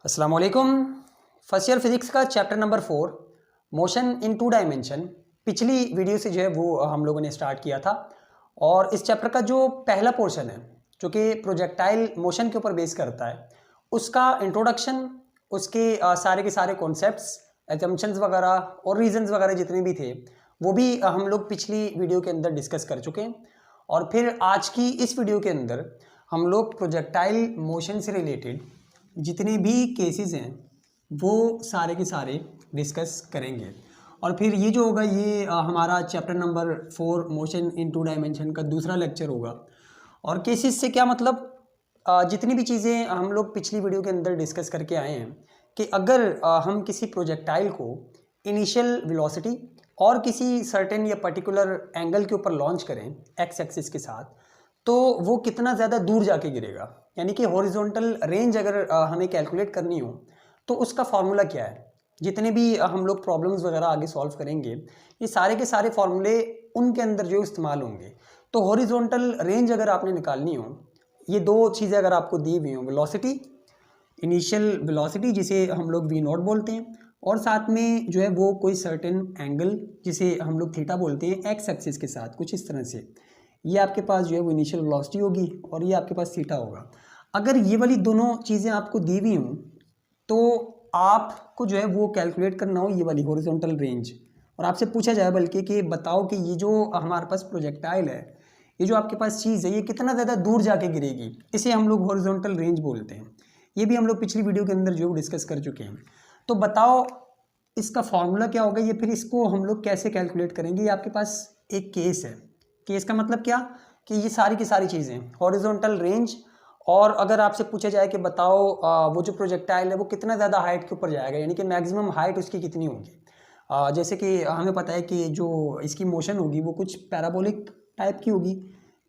अस्सलाम वालेकुम। First year physics का chapter number 4 motion in two dimension पिछली वीडियो से जो है वो हम लोगों ने स्टार्ट किया था। और इस चैप्टर का जो पहला पोर्शन है जो कि प्रोजेक्टाइल मोशन के ऊपर बेस करता है, उसका इंट्रोडक्शन, उसके सारे के सारे कॉन्सेप्ट्स, एजम्पशंस वगैरह और रीजंस वगैरह जितने भी थे वो भी हम लोग पिछली वीडियो के अंदर डिस्कस कर चुके हैं। और फिर आज की इस वीडियो के अंदर हम लोग प्रोजेक्टाइल मोशन से रिलेटेड जितने भी केसेस हैं वो सारे के सारे डिस्कस करेंगे। और फिर ये जो होगा ये हमारा chapter number 4 motion in two dimension का दूसरा लेक्चर होगा। और केसेस से क्या मतलब, जितनी भी चीज़ें हम लोग पिछली वीडियो के अंदर डिस्कस करके आए हैं कि अगर हम किसी प्रोजेक्टाइल को इनिशियल वेलोसिटी और किसी सर्टेन या पर्टिकुलर एंगल के ऊपर लॉन्च करें एक्स एक्सिस के साथ, तो वो कितना ज़्यादा दूर जाके गिरेगा, यानी कि हॉरिजॉन्टल रेंज अगर हमें कैलकुलेट करनी हो तो उसका फार्मूला क्या है। जितने भी हम लोग प्रॉब्लम्स वगैरह आगे सॉल्व करेंगे ये सारे के सारे फार्मूले उनके अंदर जो इस्तेमाल होंगे। तो हॉरिजॉन्टल रेंज अगर आपने निकालनी हो, ये दो चीज़ें अगर आपको दी हुई हों, वेलोसिटी, इनिशियल वेलोसिटी जिसे हम लोग वी नॉट बोलते हैं, और साथ में जो है वो कोई सर्टेन एंगल जिसे हम लोग थीटा बोलते हैं एक्स एक्सिस के साथ, कुछ इस तरह से ये आपके पास जो है वो इनिशियल वेलोसिटी होगी और ये आपके पास थीटा होगा। अगर ये वाली दोनों चीज़ें आपको दी हुई हों तो आपको जो है वो कैलकुलेट करना हो ये वाली हॉरिजॉन्टल रेंज, और आपसे पूछा जाए बल्कि कि बताओ कि ये जो हमारे पास प्रोजेक्टाइल है, ये जो आपके पास चीज़ है, ये कितना ज़्यादा दूर जाके गिरेगी, इसे हम लोग हॉरिजॉन्टल रेंज बोलते हैं। ये भी हम लोग पिछली वीडियो के अंदर जो है डिस्कस कर चुके हैं। तो बताओ इसका फॉर्मूला क्या होगा, ये फिर इसको हम लोग कैसे कैलकुलेट करेंगे। ये आपके पास एक केस है। केस का मतलब क्या कि ये सारी की सारी चीज़ें हॉरिजॉन्टल रेंज, और अगर आपसे पूछा जाए कि बताओ वो जो प्रोजेक्टाइल है वो कितना ज़्यादा हाइट के ऊपर जाएगा, यानी कि मैक्सिमम हाइट उसकी कितनी होगी। जैसे कि हमें पता है कि जो इसकी मोशन होगी वो कुछ पैराबोलिक टाइप की होगी,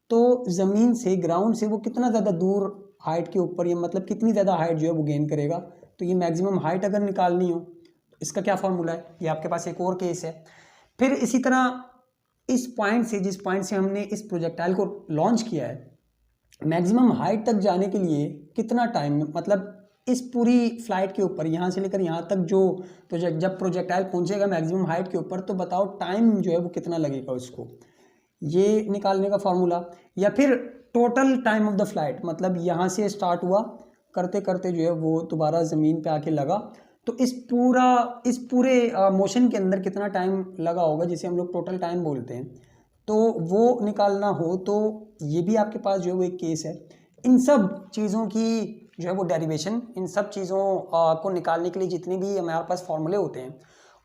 तो ज़मीन से, ग्राउंड से वो कितना ज़्यादा दूर हाइट के ऊपर, ये मतलब कितनी ज़्यादा हाइट जो है वो गेन करेगा। तो ये मैक्सिमम हाइट अगर निकालनी हो तो इसका क्या फॉर्मूला है, ये आपके पास एक और केस है। फिर इसी तरह इस पॉइंट से, जिस पॉइंट से हमने इस प्रोजेक्टाइल को लॉन्च किया है, मैक्सिमम हाइट तक जाने के लिए कितना टाइम, मतलब इस पूरी फ्लाइट के ऊपर यहाँ से लेकर यहाँ तक जो जब प्रोजेक्टाइल पहुँचेगा मैक्सिमम हाइट के ऊपर, तो बताओ टाइम जो है वो कितना लगेगा उसको, ये निकालने का फॉर्मूला। या फिर total time of the flight, मतलब यहाँ से स्टार्ट हुआ करते करते जो है वो दोबारा ज़मीन पे आके लगा, तो इस पूरे मोशन के अंदर कितना टाइम लगा होगा, जिसे हम लोग टोटल टाइम बोलते हैं। तो वो निकालना हो तो ये भी आपके पास जो है वो एक केस है। इन सब चीज़ों की जो है वो डेरिवेशन, इन सब चीज़ों को निकालने के लिए जितने भी हमारे पास फॉर्मूले होते हैं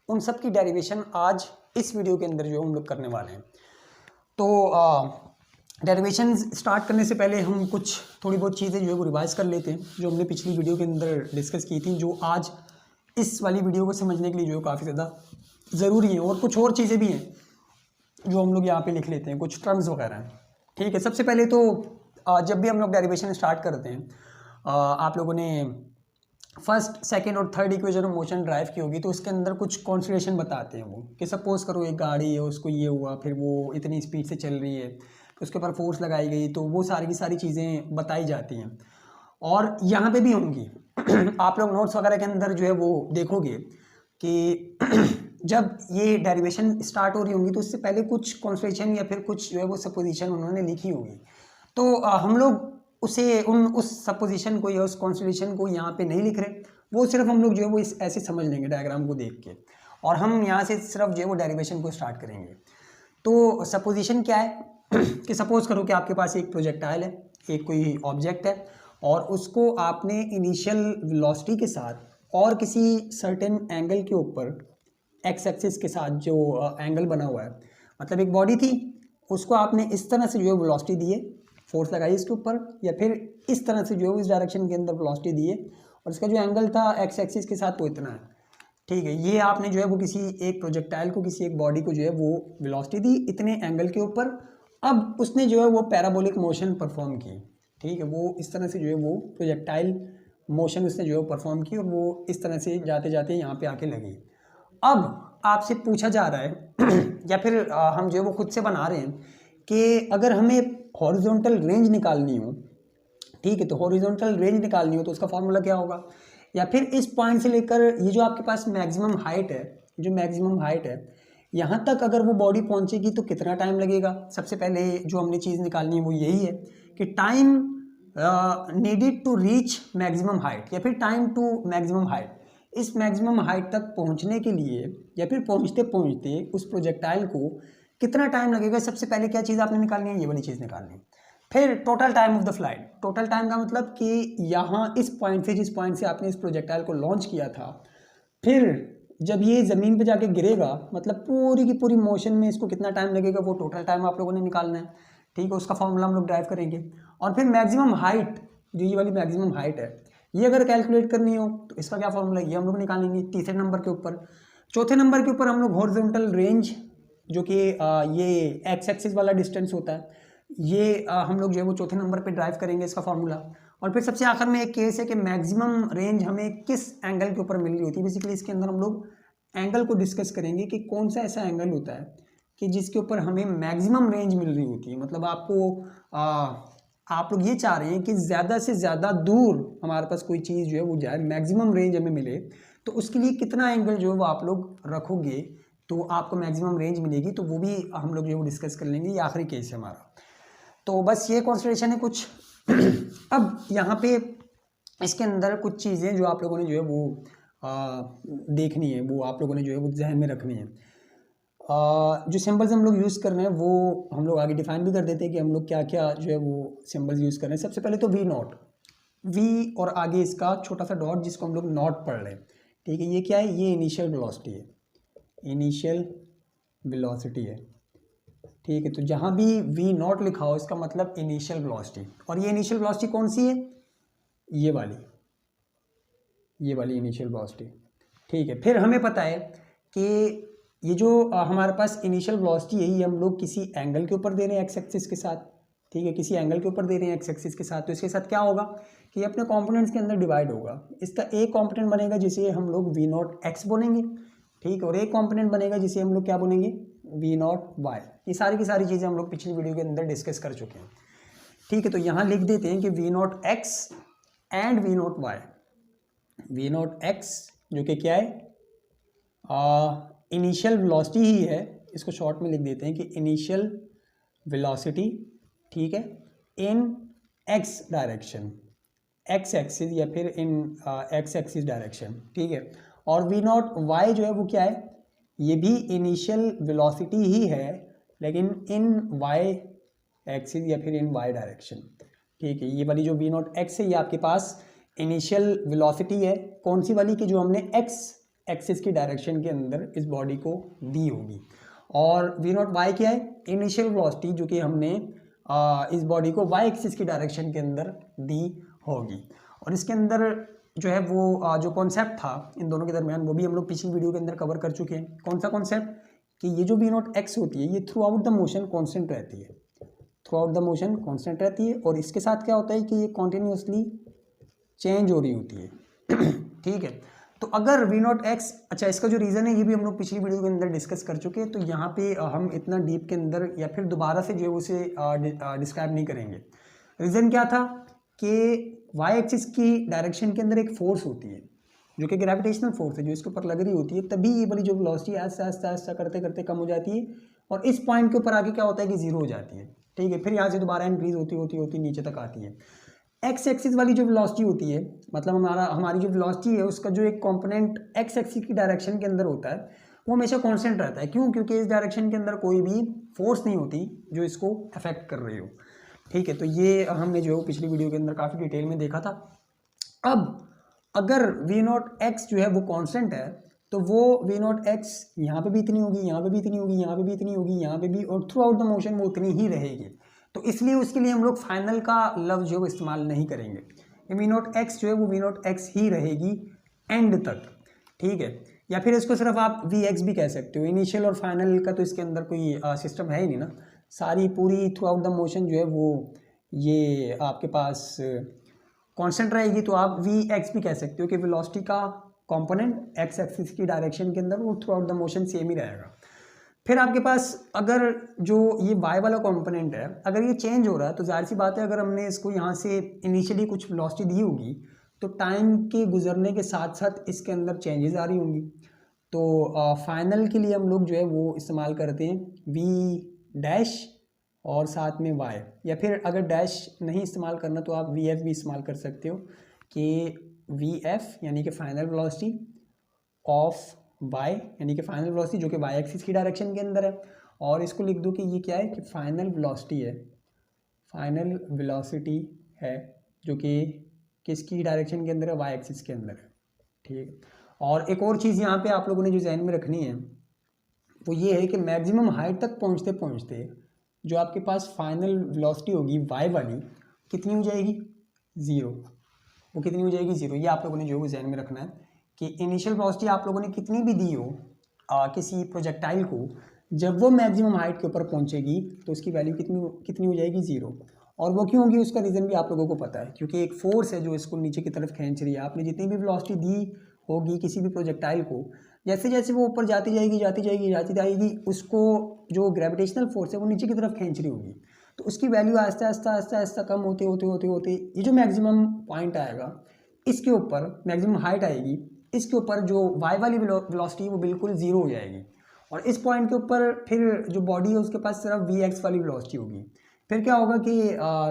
उन सब की डेरिवेशन आज इस वीडियो के अंदर जो हम लोग करने वाले हैं। तो डेरिवेशन स्टार्ट करने से पहले हम कुछ थोड़ी बहुत चीज़ें जो है वो रिवाइज कर लेते हैं जो हमने पिछली वीडियो के अंदर डिस्कस की थी, जो आज इस वाली वीडियो को समझने के लिए जो है काफ़ी ज़्यादा ज़रूरी है। और कुछ और चीज़ें भी हैं जो हम लोग यहाँ पे लिख लेते हैं, कुछ टर्म्स वगैरह हैं। ठीक है, सबसे पहले तो जब भी हम लोग डेरिवेशन स्टार्ट करते हैं, आप लोगों ने फर्स्ट, सेकंड और third equation of motion drive की होगी, तो उसके अंदर कुछ कॉन्सिडरेशन बताते हैं वो कि सपोज करो एक गाड़ी है, उसको ये हुआ, फिर वो इतनी स्पीड से चल रही है, तो उसके ऊपर फोर्स लगाई गई, तो वो सारी की सारी चीज़ें बताई जाती हैं। और यहाँ पे भी होंगी आप लोग नोट्स वगैरह के अंदर जो है वो देखोगे कि जब ये डेरिवेशन स्टार्ट हो रही होंगी तो उससे पहले कुछ कॉन्सिडरेशन या फिर कुछ जो है वो सपोजिशन उन्होंने लिखी होगी। तो हम लोग उस सपोजिशन को या उस कॉन्सिडरेशन को यहाँ पे नहीं लिख रहे, वो सिर्फ हम लोग जो है वो ऐसे समझ लेंगे डायग्राम को देख के, और हम यहाँ से सिर्फ जो है वो डेरिवेशन को स्टार्ट करेंगे। तो सपोजिशन क्या है कि सपोज करो कि आपके पास एक प्रोजेक्टाइल है, एक कोई ऑब्जेक्ट है, और उसको आपने इनिशियल वेलोसिटी के साथ और किसी सर्टेन एंगल के ऊपर एक्स एक्सिस के साथ जो एंगल बना हुआ है, मतलब एक बॉडी थी, उसको आपने इस तरह से जो है वेलोसिटी दी है, फोर्स लगाई इसके ऊपर, या फिर इस तरह से जो है इस डायरेक्शन के अंदर वेलोसिटी दी है, और इसका जो एंगल था एक्स एक्सिस के साथ वो इतना है। ठीक है, ये आपने जो है वो किसी एक प्रोजेक्टाइल को, किसी एक बॉडी को जो है वो वेलोसिटी दी इतने एंगल के ऊपर। अब उसने जो है वो पैराबोलिक मोशन परफॉर्म की। ठीक है, वो इस तरह से जो है वो प्रोजेक्टाइल मोशन उसने जो है परफॉर्म की, और वो इस तरह से जाते जाते यहाँ पे आके लगी। अब आपसे पूछा जा रहा है या फिर हम जो है वो खुद से बना रहे हैं कि अगर हमें हॉरिजॉन्टल रेंज निकालनी हो, ठीक है, तो हॉरिजॉन्टल रेंज निकालनी हो तो उसका फॉर्मूला क्या होगा। या फिर इस पॉइंट से लेकर ये जो आपके पास मैक्सिमम हाइट है, जो मैक्सिमम हाइट है यहाँ तक अगर वो बॉडी पहुँचेगी तो कितना टाइम लगेगा। सबसे पहले जो हमने चीज़ निकालनी है वो यही है कि time needed to reach maximum height या फिर टाइम टू मैक्सिमम हाइट। इस मैक्सिमम हाइट तक पहुंचने के लिए या फिर पहुंचते पहुंचते उस प्रोजेक्टाइल को कितना टाइम लगेगा, सबसे पहले क्या चीज़ आपने निकालनी है, ये वाली चीज़ निकालनी है। फिर total time of the flight, total time का मतलब कि यहाँ इस पॉइंट से, जिस पॉइंट से आपने इस प्रोजेक्टाइल को लॉन्च किया था, फिर जब ये ज़मीन पे जाके गिरेगा, मतलब पूरी की पूरी मोशन में इसको कितना टाइम लगेगा, वो टोटल टाइम आप लोगों ने निकालना है। ठीक है, उसका फॉर्मूला हम लोग ड्राइव करेंगे। और फिर मैक्सिमम हाइट, जो ये वाली मैक्सिमम हाइट है, ये अगर कैलकुलेट करनी हो तो इसका क्या फॉर्मूला है, ये हम लोग निकालेंगे तीसरे नंबर के ऊपर। चौथे नंबर के ऊपर हम लोग हॉरिजॉन्टल रेंज, जो कि ये एक्स एक्सिस वाला डिस्टेंस होता है, ये हम लोग जो है वो चौथे नंबर पे ड्राइव करेंगे इसका फॉर्मूला। और फिर सबसे आखिर में एक केस है कि मैक्सिमम रेंज हमें किस एंगल के ऊपर मिल रही होती है। बेसिकली इसके अंदर हम लोग एंगल को डिस्कस करेंगे कि कौन सा ऐसा एंगल होता है कि जिसके ऊपर हमें मैक्सिमम रेंज मिल रही होती है। मतलब आप लोग ये चाह रहे हैं कि ज़्यादा से ज़्यादा दूर हमारे पास कोई चीज़ जो है वो जाए, मैक्सिमम रेंज हमें मिले, तो उसके लिए कितना एंगल जो है वो आप लोग रखोगे तो आपको मैक्सिमम रेंज मिलेगी। तो वो भी हम लोग जो है वो डिस्कस कर लेंगे। ये आखिरी केस है हमारा। तो बस ये कॉन्सेंट्रेशन है कुछ। अब यहाँ पे इसके अंदर कुछ चीज़ें जो आप लोगों ने जो है वो देखनी है, वो आप लोगों ने जो है वो जहन में रखनी है। जो सिंबल्स हम लोग यूज़ कर रहे हैं वो हम लोग आगे डिफाइन भी कर देते हैं कि हम लोग क्या क्या जो है वो सिंबल्स यूज़ कर रहे हैं। सबसे पहले तो वी नॉट, वी और आगे इसका छोटा सा डॉट जिसको हम लोग नॉट पढ़ रहे हैं। ठीक है, ये क्या है, ये इनिशियल वेलोसिटी है, इनिशियल वेलोसिटी है। ठीक है, तो जहाँ भी वी नॉट लिखा हो इसका मतलब इनिशियल वेलोसिटी। और ये इनिशियल वेलोसिटी कौन सी है, ये वाली इनिशियल वेलोसिटी। ठीक है, फिर हमें पता है कि ये जो हमारे पास इनिशियल वेलोसिटी है ये हम लोग किसी एंगल के ऊपर दे रहे हैं एक्स एक्सिस के साथ। ठीक है, किसी एंगल के ऊपर दे रहे हैं एक्स एक्सिस के साथ, तो इसके साथ क्या होगा कि अपने कंपोनेंट्स के अंदर डिवाइड होगा। इसका एक कंपोनेंट बनेगा जिसे हम लोग वी नॉट एक्स बोलेंगे। ठीक है, और एक कंपोनेंट बनेगा जिसे हम लोग क्या बोलेंगे, वी नॉट वाई। ये सारी की सारी चीज़ें हम लोग पिछली वीडियो के अंदर डिस्कस कर चुके हैं। ठीक है, तो यहाँ लिख देते हैं कि V nought X and V nought Y. V nought X जो कि क्या है, इनिशियल वेलोसिटी ही है, इसको शॉर्ट में लिख देते हैं कि इनिशियल वेलोसिटी। ठीक है, इन एक्स डायरेक्शन, एक्स एक्सिस या फिर इन एक्स एक्सिस डायरेक्शन। ठीक है, और वी नॉट वाई जो है वो क्या है, ये भी इनिशियल वेलोसिटी ही है लेकिन इन वाई एक्सिस या फिर इन वाई डायरेक्शन। ठीक है, ये वाली जो वी नॉट एक्स है ये आपके पास इनिशियल वेलोसिटी है, कौन सी वाली, कि जो हमने एक्स एक्सिस की डायरेक्शन के अंदर इस बॉडी को दी होगी। और वी नॉट वाई क्या है, इनिशियल वेलोसिटी जो कि हमने इस बॉडी को वाई एक्सिस की डायरेक्शन के अंदर दी होगी। और इसके अंदर जो है वो जो कॉन्सेप्ट था इन दोनों के दरमियान वो भी हम लोग पिछली वीडियो के अंदर कवर कर चुके हैं। कौन सा कॉन्सेप्ट, कि ये जो वी नॉट एक्स होती है ये through out the motion constant रहती है, through out the motion constant रहती है। और इसके साथ क्या होता है कि ये कॉन्टिन्यूसली चेंज हो रही होती है। ठीक है, तो अगर वी नॉट एक्स, अच्छा इसका जो रीज़न है ये भी हम लोग पिछली वीडियो के अंदर डिस्कस कर चुके हैं, तो यहाँ पे हम इतना डीप के अंदर या फिर दोबारा से जो है उसे डिस्क्राइब नहीं करेंगे। रीज़न क्या था कि वाई एक्सिस की डायरेक्शन के अंदर एक फोर्स होती है जो कि ग्रेविटेशनल फोर्स है जो इसके ऊपर लग रही होती है, तभी ये वाली जो वेलोसिटी आस्ता आस्ता आस्ता करते करते कम हो जाती है और इस पॉइंट के ऊपर आके क्या होता है कि जीरो हो जाती है। ठीक है, फिर यहाँ से दोबारा इंक्रीज होती होती होती नीचे तक आती है। एक्स एक्सिस वाली जो वेलोसिटी होती है, मतलब हमारी जो वेलोसिटी है उसका जो एक कंपोनेंट एक्स एक्सिस की डायरेक्शन के अंदर होता है वो हमेशा कांस्टेंट रहता है। क्यों, क्योंकि इस डायरेक्शन के अंदर कोई भी फोर्स नहीं होती जो इसको अफेक्ट कर रही हो। ठीक है, तो ये हमने जो है पिछली वीडियो के अंदर काफ़ी डिटेल में देखा था। अब अगर वी नॉट एक्स जो है वो कांस्टेंट है तो वो वी नॉट एक्स यहाँ पे भी इतनी होगी, यहाँ पे भी इतनी होगी, यहाँ पे भी इतनी होगी, यहाँ पे भी, और थ्रू आउट द मोशन वो उतनी ही रहेगी। तो इसलिए उसके लिए हम लोग फाइनल का लफ्ज़ जो है वो इस्तेमाल नहीं करेंगे। वी नॉट एक्स जो है वो वी नॉट एक्स ही रहेगी एंड तक। ठीक है, या फिर इसको सिर्फ आप वी एक्स भी कह सकते हो। इनिशियल और फाइनल का तो इसके अंदर कोई सिस्टम है ही नहीं ना, सारी पूरी थ्रू आउट द मोशन जो है वो ये आपके पास कांस्टेंट रहेगी। तो आप वी एक्स भी कह सकते हो कि वेलोसिटी का कंपोनेंट एक्स एक्सिस की डायरेक्शन के अंदर वो throughout the motion same ही रहेगा। फिर आपके पास अगर जो ये वाई वाला कंपोनेंट है अगर ये चेंज हो रहा है तो जाहिर सी बात है अगर हमने इसको यहाँ से इनिशियली कुछ वेलोसिटी दी होगी तो टाइम के गुजरने के साथ साथ इसके अंदर चेंजेस आ रही होंगी। तो फाइनल के लिए हम लोग जो है वो इस्तेमाल करते हैं वी डैश और साथ में वाई, या फिर अगर डैश नहीं इस्तेमाल करना तो आप वी एफ भी इस्तेमाल कर सकते हो कि वी एफ यानी कि फाइनल वेलोसिटी ऑफ वाई, यानी कि फाइनल वेलोसिटी जो कि वाई एक्सिस की डायरेक्शन के अंदर है, और इसको लिख दो कि ये क्या है कि फाइनल वेलोसिटी है, फाइनल वेलोसिटी है जो कि किसकी डायरेक्शन के अंदर है, वाई एक्सिस के अंदर है। ठीक। और एक और चीज़ यहाँ पे आप लोगों ने जो ध्यान में रखनी है वो ये है कि मैक्सिमम हाइट तक पहुँचते पहुँचते जो आपके पास फाइनल वेलोसिटी होगी वाई वाली कितनी हो जाएगी, ज़ीरो। वो कितनी हो जाएगी, ज़ीरो। ये आप लोगों ने जो है वो ध्यान में रखना है कि इनिशियल वेलोसिटी आप लोगों ने कितनी भी दी हो किसी प्रोजेक्टाइल को, जब वो मैक्सिमम हाइट के ऊपर पहुंचेगी तो उसकी वैल्यू कितनी हो जाएगी, ज़ीरो। और वो क्यों होगी उसका रीज़न भी आप लोगों को पता है, क्योंकि एक फोर्स है जो इसको नीचे की तरफ खींच रही है। आपने जितनी भी वेलोसिटी दी होगी किसी भी प्रोजेक्टाइल को, जैसे जैसे वो ऊपर जाती जाएगी उसको जो ग्रेविटेशनल फोर्स है वो नीचे की तरफ खींच रही होगी, तो उसकी वैल्यू आहिस्ता आहिस्ता कम होते ये जो मैक्सिमम पॉइंट आएगा इसके ऊपर मैक्सिमम हाइट आएगी, इसके ऊपर जो वाई वाली वेलोसिटी है वो बिल्कुल ज़ीरो हो जाएगी। और इस पॉइंट के ऊपर फिर जो बॉडी है उसके पास सिर्फ वी एक्स वाली वेलोसिटी होगी। फिर क्या होगा कि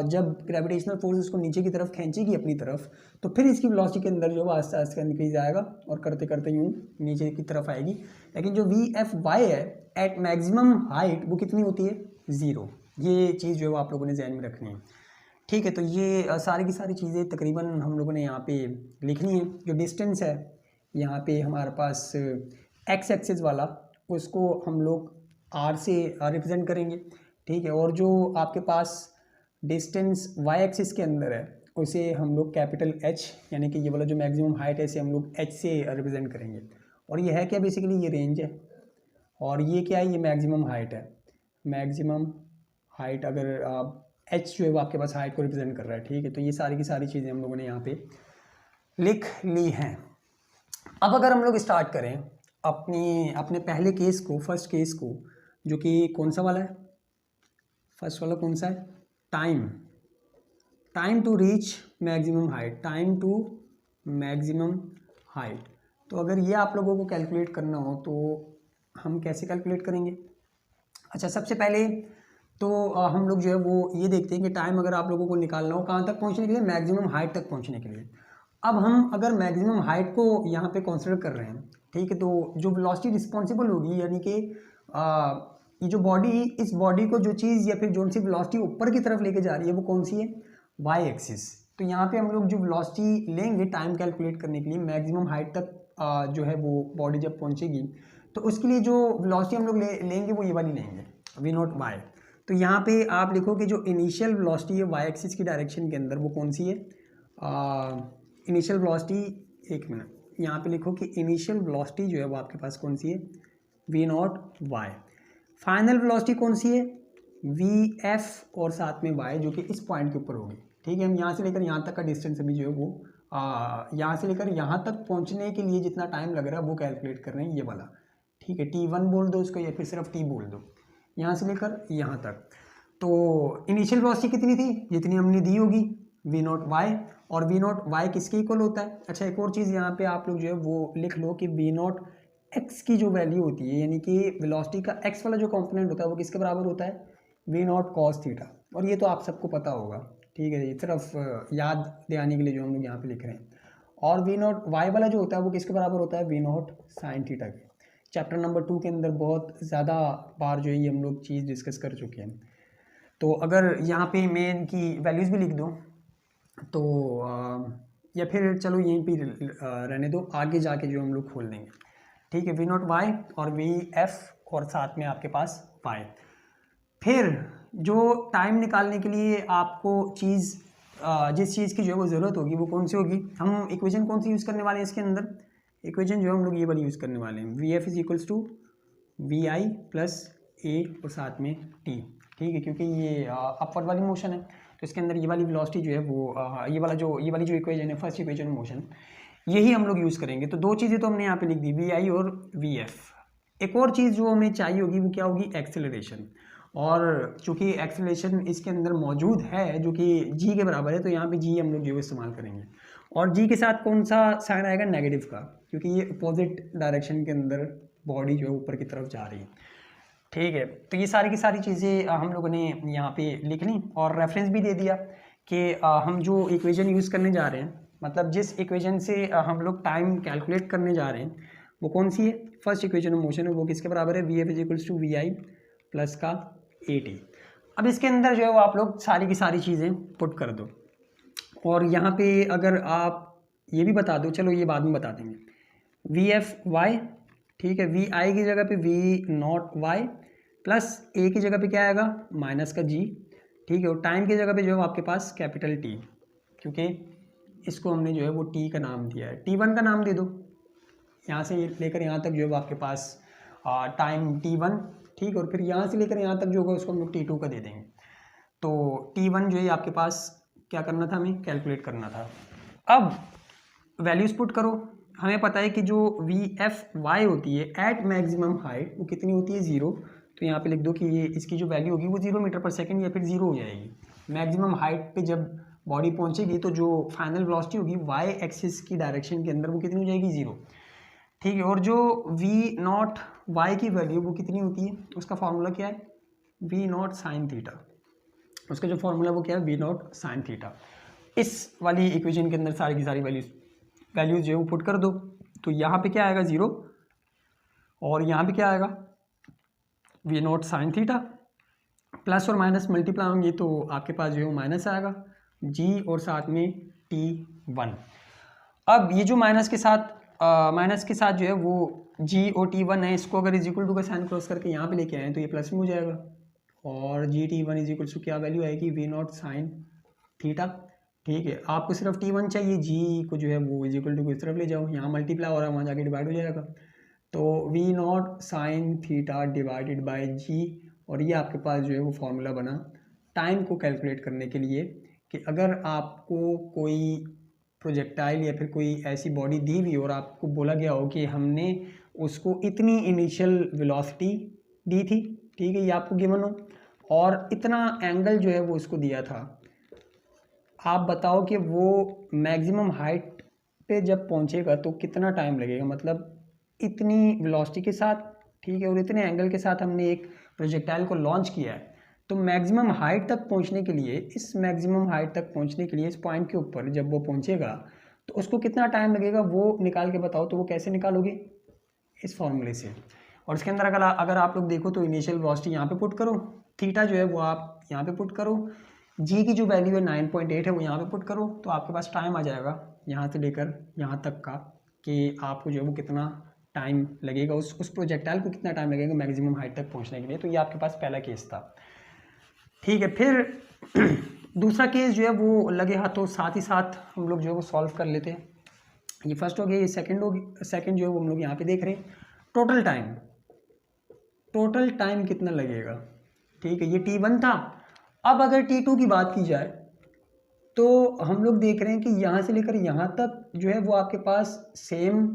जब ग्रेविटेशनल फोर्स उसको नीचे की तरफ खींचेगी अपनी तरफ, तो फिर इसकी वेलोसिटी के अंदर जो है आस्ते आस्ते इंक्रीज आएगा और करते करते यूँ नीचे की तरफ आएगी। लेकिन जो वी एफ वाई है एट मैक्सिमम हाइट वो कितनी होती है, ज़ीरो। ये चीज़ जो है वो आप लोगों ने ध्यान में रखनी है। ठीक है, तो ये सारी की सारी चीज़ें तकरीबन हम लोगों ने यहाँ पे लिखनी है। जो डिस्टेंस है यहाँ पे हमारे पास एक्स एक्सिस वाला, उसको हम लोग आर से रिप्रेजेंट करेंगे। ठीक है, और जो आपके पास डिस्टेंस वाई एक्सिस के अंदर है उसे हम लोग कैपिटल एच, यानी कि ये वाला जो मैक्सिमम हाइट है इसे हम लोग एच से रिप्रेजेंट करेंगे। और ये है क्या, बेसिकली ये रेंज है, और ये क्या है, ये मैक्सिमम हाइट है। मैक्सिमम हाइट अगर आप एच जो है वो आपके पास हाइट को रिप्रेजेंट कर रहा है। ठीक है, तो ये सारी की सारी चीज़ें हम लोगों ने यहाँ पे लिख ली हैं। अब अगर हम लोग स्टार्ट करें अपने पहले केस को, फर्स्ट केस को, जो कि कौन सा वाला है, फर्स्ट वाला कौन सा है, time to reach maximum height, time to maximum height. तो अगर ये आप लोगों को कैलकुलेट करना हो तो हम कैसे कैलकुलेट करेंगे। अच्छा, सबसे पहले तो हम लोग जो है वो ये देखते हैं कि टाइम अगर आप लोगों को निकालना हो कहाँ तक पहुँचने के लिए, मैक्सिमम हाइट तक पहुँचने के लिए। अब हम अगर मैक्सिमम हाइट को यहाँ पे कंसिडर कर रहे हैं, ठीक है, तो जो वेलोसिटी रिस्पॉन्सिबल होगी, यानी कि ये जो बॉडी, इस बॉडी को जो चीज़ या फिर जो सी वेलोसिटी ऊपर की तरफ लेके जा रही है वो कौन सी है, वाई एक्सिस। तो यहाँ पे हम लोग जो वेलोसिटी लेंगे टाइम कैलकुलेट करने के लिए मैक्सिमम हाइट तक जो है वो बॉडी जब पहुँचेगी, तो उसके लिए जो वेलोसिटी हम लोग लेंगे वो ये वाली लेंगे, वी नॉट वाई। तो यहाँ पे आप लिखो कि जो इनिशियल वेलोसिटी है वाई एक्सिस की डायरेक्शन के अंदर वो कौन सी है, इनिशियल वेलोसिटी, एक मिनट, यहाँ पे लिखो कि इनिशियल वेलोसिटी जो है वो आपके पास कौन सी है, we nought Y. Final velocity कौन सी है, वी एफ और साथ में वाई, जो कि इस पॉइंट के ऊपर होगी। ठीक है, हम यहाँ से लेकर यहाँ तक का डिस्टेंस अभी जो है वो यहाँ से लेकर यहाँ तक पहुँचने के लिए जितना टाइम लग रहा है वो कैलकुलेट कर रहे हैं, ये वाला। ठीक है, T1 बोल दो उसको या फिर सिर्फ T बोल दो, यहाँ से लेकर यहाँ तक। तो इनिशियल वेलोसिटी कितनी थी, जितनी हमने दी होगी, वी नॉट वाई, और वी नॉट वाई किसके इक्वल होता है। अच्छा, एक और चीज़ यहाँ पे आप लोग जो है वो लिख लो कि वी नॉट एक्स की जो वैल्यू होती है, यानी कि वेलोसिटी का एक्स वाला जो कंपोनेंट होता है वो किसके बराबर होता है, वी नॉट कॉस थीटा। और ये तो आप सबको पता होगा। ठीक है, ये सिर्फ याद दिलाने के लिए जो हम लोग यहाँ पे लिख रहे हैं। और वी नॉट वाई वाला जो होता है वो किसके बराबर होता है, वी नॉट साइन थीटा के। चैप्टर नंबर 2 के अंदर बहुत ज़्यादा बार जो है ये हम लोग चीज़ डिस्कस कर चुके हैं। तो अगर यहाँ पे मैं इनकी वैल्यूज़ भी लिख दूँ तो या फिर चलो यहीं पे रहने दो, आगे जाके जो हम लोग खोल देंगे। ठीक है, वी नॉट वाई और वी एफ और साथ में आपके पास वाई। फिर जो टाइम निकालने के लिए आपको जिस चीज़ की जो है वो ज़रूरत होगी वो कौन सी होगी, हम इक्वेशन कौन सी यूज़ करने वाले हैं इसके अंदर, इक्वेशन जो है हम लोग ये वाली यूज़ करने वाले हैं, v F is equals to we I plus a और साथ में टी। ठीक है, क्योंकि ये अपवर्ड वाली मोशन है तो इसके अंदर ये वाली वेलोसिटी जो है वो ये वाली जो इक्वेशन है, फर्स्ट इक्वेशन मोशन, यही हम लोग यूज़ करेंगे। तो दो चीज़ें तो हमने यहाँ पे लिख दी, वी आई और वी एफ। एक और चीज़ जो हमें चाहिए होगी वो क्या होगी, एक्सेलरेशन। और चूंकि एक्सेलरेशन इसके अंदर मौजूद है जो कि जी के बराबर है, तो यहाँ पे जी हम लोग जो है इस्तेमाल करेंगे। और जी के साथ कौन सा साइन आएगा? नेगेटिव का, क्योंकि ये अपोजिट डायरेक्शन के अंदर बॉडी जो है ऊपर की तरफ जा रही है। ठीक है, तो ये सारी की सारी चीज़ें हम लोगों ने यहाँ पे लिख ली और रेफरेंस भी दे दिया कि हम जो इक्वेशन यूज़ करने जा रहे हैं, मतलब जिस इक्वेशन से हम लोग टाइम कैलकुलेट करने जा रहे हैं वो कौन सी है? फर्स्ट इक्वेशन ऑफ मोशन है, वो किसके बराबर है? V F is equals to we I plus का ए टी। अब इसके अंदर जो है वो आप लोग सारी की सारी चीज़ें पुट कर दो, और यहाँ पे अगर आप ये भी बता दो, चलो ये बाद में बता देंगे, वी एफ वाई, ठीक है, वी आई की जगह पे वी नॉट वाई प्लस ए की जगह पे क्या आएगा? माइनस का जी, ठीक है, और टाइम की जगह पे जो है आपके पास कैपिटल टी, क्योंकि इसको हमने जो है वो टी का नाम दिया है। टी वन का नाम दे दो, यहाँ से लेकर यहाँ तक जो है आपके पास टाइम टी वन, ठीक, और फिर यहाँ से लेकर यहाँ तक जो होगा उसको हम लोग टी टू का दे देंगे। तो टी वन जो है आपके पास क्या करना था? हमें कैलकुलेट करना था। अब वैल्यूज पुट करो। हमें पता है कि जो वी एफ वाई होती है एट मैक्सिमम हाइट वो कितनी होती है? 0। तो यहाँ पे लिख दो कि ये इसकी जो वैल्यू होगी वो 0 मीटर पर सेकेंड या फिर 0 हो जाएगी। मैक्सिमम हाइट पे जब बॉडी पहुँचेगी तो जो फाइनल वेलोसिटी होगी वाई एक्सिस की डायरेक्शन के अंदर वो कितनी हो जाएगी? 0, ठीक है। और जो वी नॉट वाई की वैल्यू वो कितनी होती है? उसका फॉर्मूला क्या है? We not sine theta. उसका जो फॉर्मूला वो क्या है? We not sine theta. इस वाली इक्वेशन के अंदर सारी की सारी वैल्यूज जो है वो पुट कर दो। तो यहाँ पे क्या आएगा? 0, और यहाँ पे क्या आएगा? V not sine theta. Plus और माइनस मल्टीप्लाई होंगे तो आपके पास जो है वो माइनस आएगा जी और साथ में T1। अब ये जो माइनस के साथ जो है वो जी और T1 है, इसको अगर इज इक्वल टू का साइन क्रॉस करके यहाँ पे लेके आए तो ये प्लस में हो जाएगा, और जी T1 इज इक्वल टू क्या वैल्यू आएगी? वी नॉट साइन थीटा, ठीक है। आपको सिर्फ T1 चाहिए, जी को जो है वो इज इक्वल टू को इस तरफ ले जाओ, यहाँ मल्टीप्लाई हो रहा है वहाँ जाके डिवाइड हो जाएगा। तो we not sine theta divided by g, और ये आपके पास जो है वो फॉर्मूला बना टाइम को कैलकुलेट करने के लिए कि अगर आपको कोई प्रोजेक्टाइल या फिर कोई ऐसी बॉडी दी हुई और आपको बोला गया हो कि हमने उसको इतनी इनिशियल वेलोसिटी दी थी, ठीक है, ये आपको गिवन हो, और इतना एंगल जो है वो उसको दिया था, आप बताओ कि वो मैक्सिमम हाइट पे जब पहुंचेगा तो कितना टाइम लगेगा? मतलब इतनी वेलोसिटी के साथ, ठीक है, और इतने एंगल के साथ हमने एक प्रोजेक्टाइल को लॉन्च किया है, तो मैक्सिमम हाइट तक पहुंचने के लिए, इस मैक्सिमम हाइट तक पहुंचने के लिए इस पॉइंट के ऊपर जब वो पहुंचेगा तो उसको कितना टाइम लगेगा वो निकाल के बताओ। तो वो कैसे निकालोगे? इस फॉर्मूले से। और इसके अंदर अगर आप लोग देखो तो इनिशियल वेलोसिटी यहाँ पे पुट करो, थीटा जो है वो आप यहाँ पे पुट करो, जी की जो वैल्यू है 9.8 है वो यहाँ पे पुट करो, तो आपके पास टाइम आ जाएगा यहाँ से लेकर यहाँ तक का कि आपको जो है वो कितना टाइम लगेगा, उस प्रोजेक्टाइल को कितना टाइम लगेगा मैक्सिमम हाइट तक पहुँचने के लिए। तो ये आपके पास पहला केस था, ठीक है। फिर दूसरा केस जो है वो लगे हाथों साथ ही साथ हम लोग जो है वो सॉल्व कर लेते हैं। ये फर्स्ट हो गया, ये सेकंड जो है वो हम लोग यहाँ पे देख रहे हैं। टोटल टाइम कितना लगेगा, ठीक है, ये T1 था। अब अगर T2 की बात की जाए तो हम लोग देख रहे हैं कि यहाँ से लेकर यहाँ तक जो है वो आपके पास सेम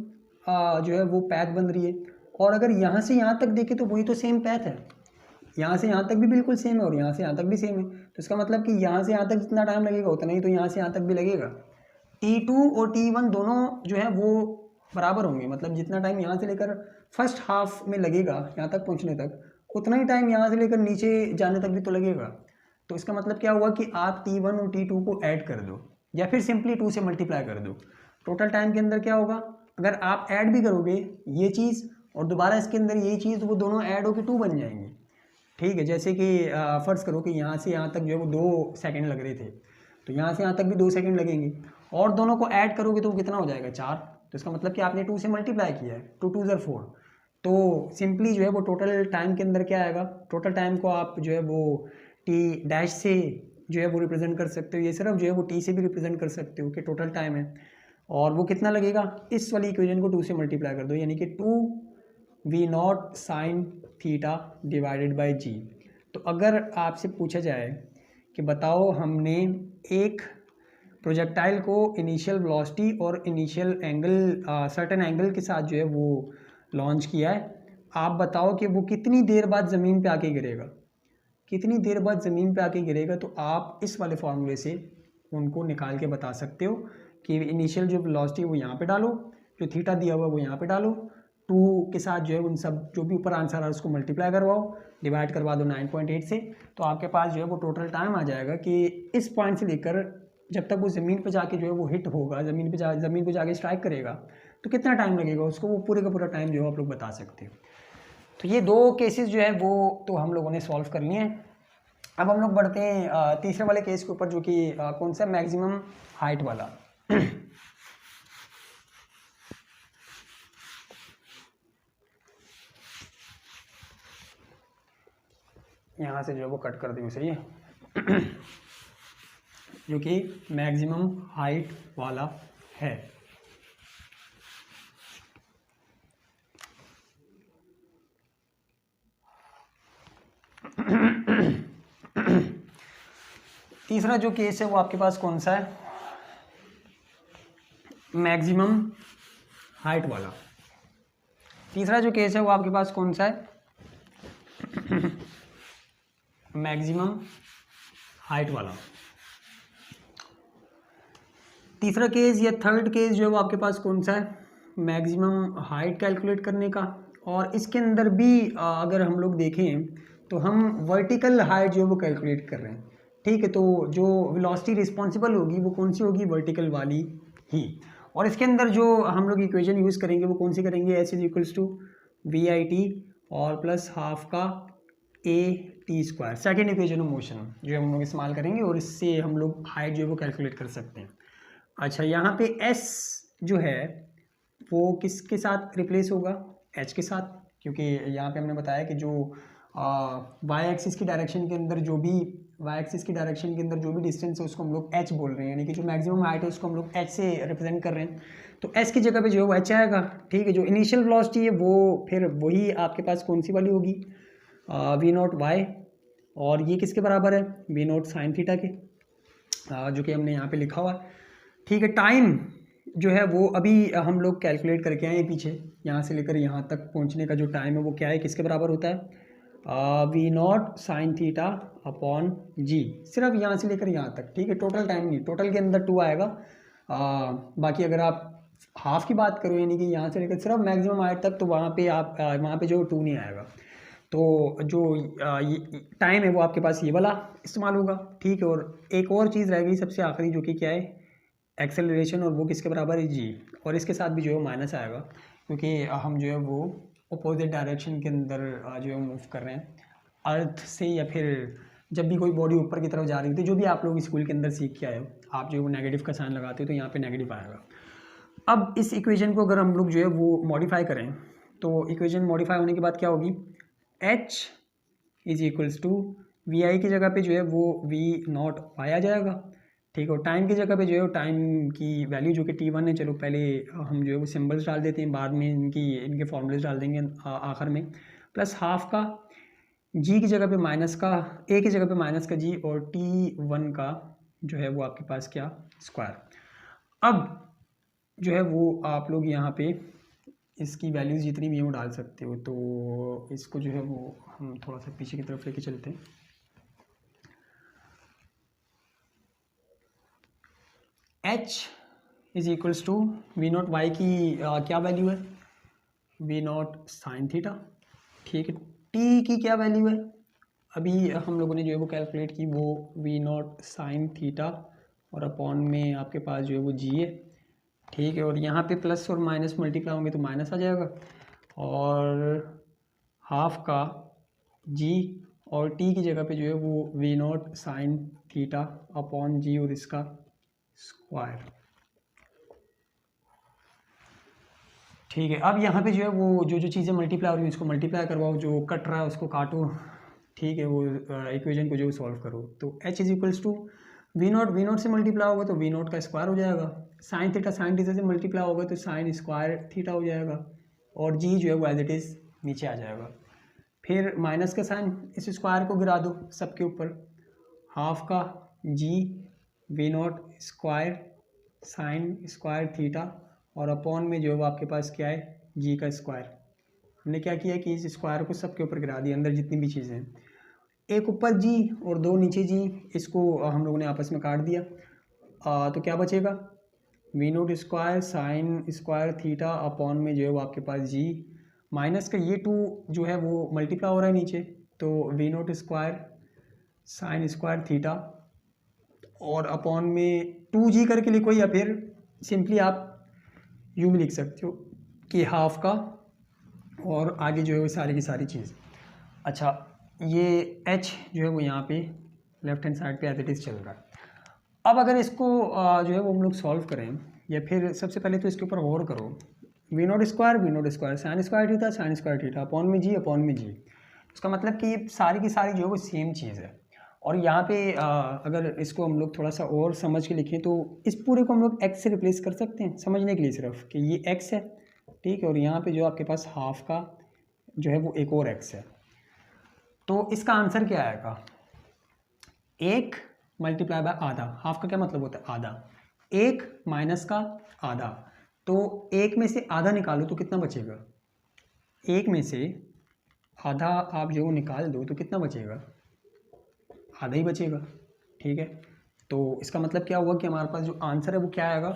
जो है वो पैथ बन रही है, और अगर यहाँ से यहाँ तक देखें तो वही तो सेम पैथ है, यहाँ से यहाँ तक भी बिल्कुल सेम है और यहाँ से यहाँ तक भी सेम है। तो इसका मतलब कि यहाँ से यहाँ तक जितना टाइम लगेगा उतना ही तो यहाँ से यहाँ तक भी लगेगा। T2 और T1 दोनों जो है वो बराबर होंगे, मतलब जितना टाइम यहाँ से लेकर फर्स्ट हाफ में लगेगा यहाँ तक पहुँचने तक, उतना ही टाइम यहाँ से लेकर नीचे जाने तक भी तो लगेगा। तो इसका मतलब क्या हुआ कि आप T1 और T2 को ऐड कर दो या फिर सिंपली 2 से मल्टीप्लाई कर दो। टोटल टाइम के अंदर क्या होगा, अगर आप ऐड भी करोगे ये चीज़ और दोबारा इसके अंदर ये चीज़, तो वो दोनों ऐड होकर 2 बन जाएंगे, ठीक है। जैसे कि फ़र्ज़ करो कि यहाँ से यहाँ तक जो है वो 2 सेकंड लग रहे थे, तो यहाँ से यहाँ तक भी 2 सेकंड लगेंगे, और दोनों को ऐड करोगे तो वो कितना हो जाएगा? 4। तो इसका मतलब कि आपने 2 से मल्टीप्लाई किया है, 2 2 ज़र 4। तो सिंपली जो है वो टोटल टाइम के अंदर क्या आएगा? टोटल टाइम को आप जो है वो टी डैश से जो है वो रिप्रेजेंट कर सकते हो, ये सिर्फ जो है वो टी से भी रिप्रेजेंट कर सकते हो कि टोटल टाइम है, और वो कितना लगेगा? इस वाली इक्वेशन को 2 से मल्टीप्लाई कर दो, यानी कि 2 we not sine theta divided by g. तो अगर आपसे पूछा जाए कि बताओ हमने एक प्रोजेक्टाइल को इनिशियल वेलोसिटी और इनिशियल एंगल सर्टेन एंगल के साथ जो है वो लॉन्च किया है, आप बताओ कि वो कितनी देर बाद ज़मीन पे आके गिरेगा। कितनी देर बाद ज़मीन पे आके गिरेगा, तो आप इस वाले फार्मूले से उनको निकाल के बता सकते हो कि इनिशियल जो वेलोसिटी वो यहाँ पे डालो, जो थीटा दिया हुआ है वो यहाँ पे डालो, 2 के साथ जो है उन सब जो भी ऊपर आंसर आ रहा है उसको मल्टीप्लाई करवाओ, डिवाइड करवा दो 9.8 से, तो आपके पास जो है वो टोटल टाइम आ जाएगा कि इस पॉइंट से लेकर जब तक वो ज़मीन पे जाके जो है वो हिट होगा, ज़मीन पे जाके स्ट्राइक करेगा, तो कितना टाइम लगेगा उसको, वो पूरे का पूरा टाइम जो है आप लोग बता सकते हो। तो ये 2 केसेस जो है वो तो हम लोगों ने सॉल्व कर लिए हैं। अब हम लोग बढ़ते हैं तीसरे वाले केस के ऊपर, जो कि कौन सा, मैक्सिमम हाइट वाला। यहाँ से जो है वो कट कर दी सही है। जो कि मैक्सिमम हाइट वाला है। तीसरा जो केस है वो आपके पास कौन सा है, मैक्सिमम हाइट वाला। तीसरा जो केस है वो आपके पास कौन सा है, मैक्सिमम हाइट वाला। तीसरा केस या थर्ड केस जो है वो आपके पास कौन सा है, मैक्सिमम हाइट कैलकुलेट करने का। और इसके अंदर भी अगर हम लोग देखें तो हम वर्टिकल हाइट जो है वो कैलकुलेट कर रहे हैं, ठीक है। तो जो वेलोसिटी रिस्पॉन्सिबल होगी वो कौन सी होगी, वर्टिकल वाली ही। और इसके अंदर जो हम लोग इक्वेशन यूज़ करेंगे वो कौन सी करेंगे, H is equals to we I T और प्लस हाफ का A T square, second equation of motion जो हम लोग इस्तेमाल करेंगे, और इससे हम लोग हाइट जो है वो कैलकुलेट कर सकते हैं। अच्छा, यहाँ पे एस जो है वो किसके साथ रिप्लेस होगा, एच के साथ, क्योंकि यहाँ पे हमने बताया कि जो वाई एक्सिस की डायरेक्शन के अंदर जो भी डिस्टेंस है उसको हम लोग एच बोल रहे हैं, यानी कि जो मैक्सिमम हाइट है उसको हम लोग एच से रिप्रेजेंट कर रहे हैं। तो एस की जगह पे जो है वो एच आएगा, ठीक है। जो इनिशियल वेलोसिटी है वो फिर वही आपके पास कौन सी वाली होगी, वी नॉट वाई, और ये किसके बराबर है, वी नॉट साइन थीटा के, जो कि हमने यहाँ पे लिखा हुआ है, ठीक है। टाइम जो है वो अभी हम लोग कैलकुलेट करके आए पीछे, यहाँ से लेकर यहाँ तक पहुँचने का जो टाइम है वो क्या है, किसके बराबर होता है, we not sine theta upon g, सिर्फ यहाँ से लेकर यहाँ तक, ठीक है। टोटल टाइम नहीं, टोटल के अंदर 2 आएगा, बाकी अगर आप हाफ की बात करो यानी कि यहाँ से लेकर सिर्फ मैक्सिमम हाइट तक, तो वहाँ पे आप वहाँ पे जो 2 नहीं आएगा। तो जो टाइम है वो आपके पास ये वाला इस्तेमाल होगा, ठीक है। और एक और चीज़ रह गई सबसे आखिरी, जो कि क्या है, एक्सेलरेशन, और वो किसके बराबर है, जी, और इसके साथ भी जो है माइनस आएगा, क्योंकि हम जो है वो अपोजिट डायरेक्शन के अंदर जो है मूव कर रहे हैं अर्थ से, या फिर जब भी कोई बॉडी ऊपर की तरफ जा रही होती है, जो भी आप लोग स्कूल के अंदर सीख के आए हो, आप जो है वो नेगेटिव का साइन लगाते हो तो यहाँ पे नेगेटिव आएगा। अब इस इक्वेशन को अगर हम लोग जो है वो मॉडिफाई करें, तो इक्वेशन मॉडिफाई होने के बाद क्या होगी, h is equals to we i की जगह पे जो है वो वी नॉट वाई आ जाएगा, ठीक है। और टाइम की जगह पे जो है टाइम की वैल्यू जो कि T1 है, चलो पहले हम जो है वो सिंबल्स डाल देते हैं, बाद में इनके फॉर्मूलेस डाल देंगे आखिर में, प्लस हाफ का जी की जगह पे माइनस का ए की जगह पे माइनस का जी, और T1 का जो है वो आपके पास क्या, स्क्वायर। अब जो है वो आप लोग यहाँ पे इसकी वैल्यूज़ जितनी भी हैं वो डाल सकते हो। तो इसको जो है वो हम थोड़ा सा पीछे की तरफ लेके चलते हैं। H is equals to V nought Y की क्या वैल्यू है, वी नॉट साइन थीटा, ठीक है। टी की क्या वैल्यू है, अभी हम लोगों ने जो है वो कैलकुलेट की, वो वी नॉट साइन थीटा, और अपॉन में आपके पास जो है वो जी है, ठीक है। और यहाँ पे प्लस और माइनस मल्टीप्लाई होंगे तो माइनस आ जाएगा, और हाफ का जी, और टी की जगह पे जो है वो we not sine theta upon g, और इसका स्क्वायर, ठीक है। अब यहाँ पे जो है वो जो चीज़ें मल्टीप्लाई हो रही है उसको मल्टीप्लाई करवाओ, जो कट रहा है उसको काटो, ठीक है। वो इक्वेशन को जो सॉल्व करो, तो H is equals to V nought से मल्टीप्लाई होगा तो वी नॉट का स्क्वायर हो जाएगा, साइन थीटा से मल्टीप्लाई होगा तो साइन स्क्वायर थीटा हो जाएगा, और जी जो है वो एज इट इज़ नीचे आ जाएगा। फिर माइनस का साइन, इस स्क्वायर को गिरा दो सबके ऊपर, हाफ का g v not square sine square theta, और अपॉन में जो है वो आपके पास क्या है, जी का स्क्वायर। हमने क्या किया कि इस स्क्वायर को सबके ऊपर गिरा दिया, अंदर जितनी भी चीज़ें हैं। एक ऊपर जी और 2 नीचे जी, इसको हम लोगों ने आपस में काट दिया। तो क्या बचेगा, V nought square sine square theta upon में जो है वो आपके पास जी, माइनस का ये 2 जो है वो मल्टीप्लाई हो रहा है नीचे, तो V nought square sine square theta और अपॉन में 2g करके लिखो, या फिर सिंपली आप यूँ भी लिख सकते हो कि हाफ का, और आगे जो है वो सारी की सारी चीज़। अच्छा, ये h जो है वो यहाँ पे लेफ्ट हैंड साइड पे एज इट इज़ चल रहा है। अब अगर इसको जो है वो हम लोग सॉल्व करें, या फिर सबसे पहले तो इसके ऊपर गौर करो, V nought square sine square theta upon में जी, उसका मतलब कि ये सारी की सारी जो है वो सेम चीज़ है। और यहाँ पे अगर इसको हम लोग थोड़ा सा और समझ के लिखें तो इस पूरे को हम लोग x से रिप्लेस कर सकते हैं, समझने के लिए सिर्फ कि ये x है, ठीक है, और यहाँ पे जो आपके पास हाफ का जो है वो एक और x है। तो इसका आंसर क्या आएगा, 1 मल्टीप्लाई बाय आधा, हाफ का क्या मतलब होता है आधा, 1 माइनस का आधा, तो 1 में से आधा निकालो तो कितना बचेगा, 1 में से आधा आप जो निकाल दो तो कितना बचेगा, आधा ही बचेगा, ठीक है। तो इसका मतलब क्या हुआ कि हमारे पास जो आंसर है वो क्या आएगा,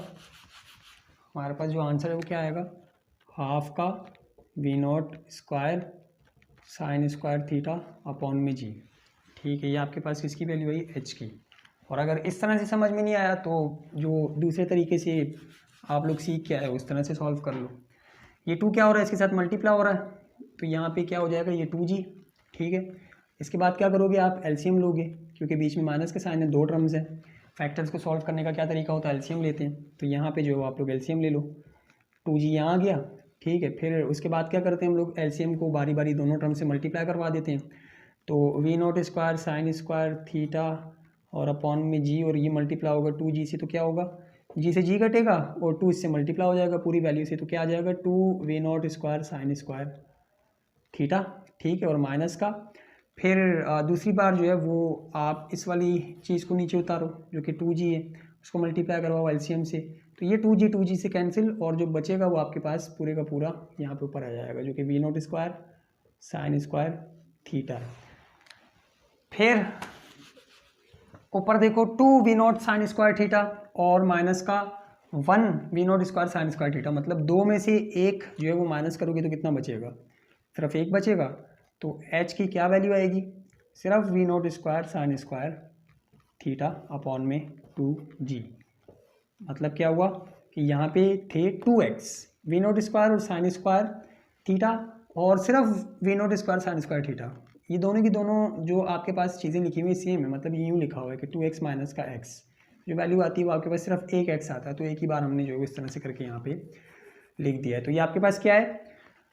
हमारे पास जो आंसर है वो क्या आएगा, हाफ का V not square sine square theta upon में जी, ठीक है। ये आपके पास किसकी वैल्यू आई, एच की। और अगर इस तरह से समझ में नहीं आया तो जो दूसरे तरीके से आप लोग सीख के आए उस तरह से सॉल्व कर लो। ये 2 क्या हो रहा है, इसके साथ मल्टीप्लाई हो रहा है, तो यहाँ पे क्या हो जाएगा, ये 2g, ठीक है। इसके बाद क्या करोगे, आप एलसीएम लोगे, क्योंकि बीच में माइनस के साइन है, 2 टर्म्स है। फैक्टर्स को सॉल्व करने का क्या तरीका होता है, एलसीएम लेते हैं, तो यहाँ पे जो आप लोग एलसीएम ले लो, 2g यहाँ आ गया, ठीक है। फिर उसके बाद क्या करते हैं हम लोग, एलसीएम को बारी बारी दोनों टर्म से मल्टीप्लाई करवा देते हैं, तो we not square sine square theta और अपॉन में जी, और ये मल्टीप्लाई होगा 2g से, तो क्या होगा, जी से जी कटेगा और 2 इससे मल्टीप्लाई हो जाएगा पूरी वैल्यू से, तो क्या आ जाएगा 2 we not square sine square theta, ठीक है, और माइनस का। फिर दूसरी बार जो है वो आप इस वाली चीज़ को नीचे उतारो जो कि 2g है, उसको मल्टीप्लाई करवाओ एलसीएम से, तो ये 2g से कैंसिल, और जो बचेगा वो आपके पास पूरे का पूरा यहाँ पे ऊपर आ जाएगा, जो कि V not square sine square theta है। फिर ऊपर देखो 2 we not sine square theta और माइनस का 1 V not square sine square theta, मतलब 2 में से 1 जो है वो माइनस करोगे तो कितना बचेगा, सिर्फ 1 बचेगा, तो h की क्या वैल्यू आएगी, सिर्फ V not square sine square theta upon में 2g। मतलब क्या हुआ कि यहाँ पे थे 2x वी नॉट स्क्वायर और साइन स्क्वायर थीटा, और सिर्फ V not square sine square theta, ये दोनों की दोनों जो आपके पास चीज़ें लिखी हुई सेम है, मतलब ये यूँ लिखा हुआ है कि 2x माइनस का x, जो वैल्यू आती है वो आपके पास सिर्फ एक x आता है, तो एक ही बार हमने जो इस तरह से करके यहाँ पे लिख दिया है। तो ये आपके पास क्या है,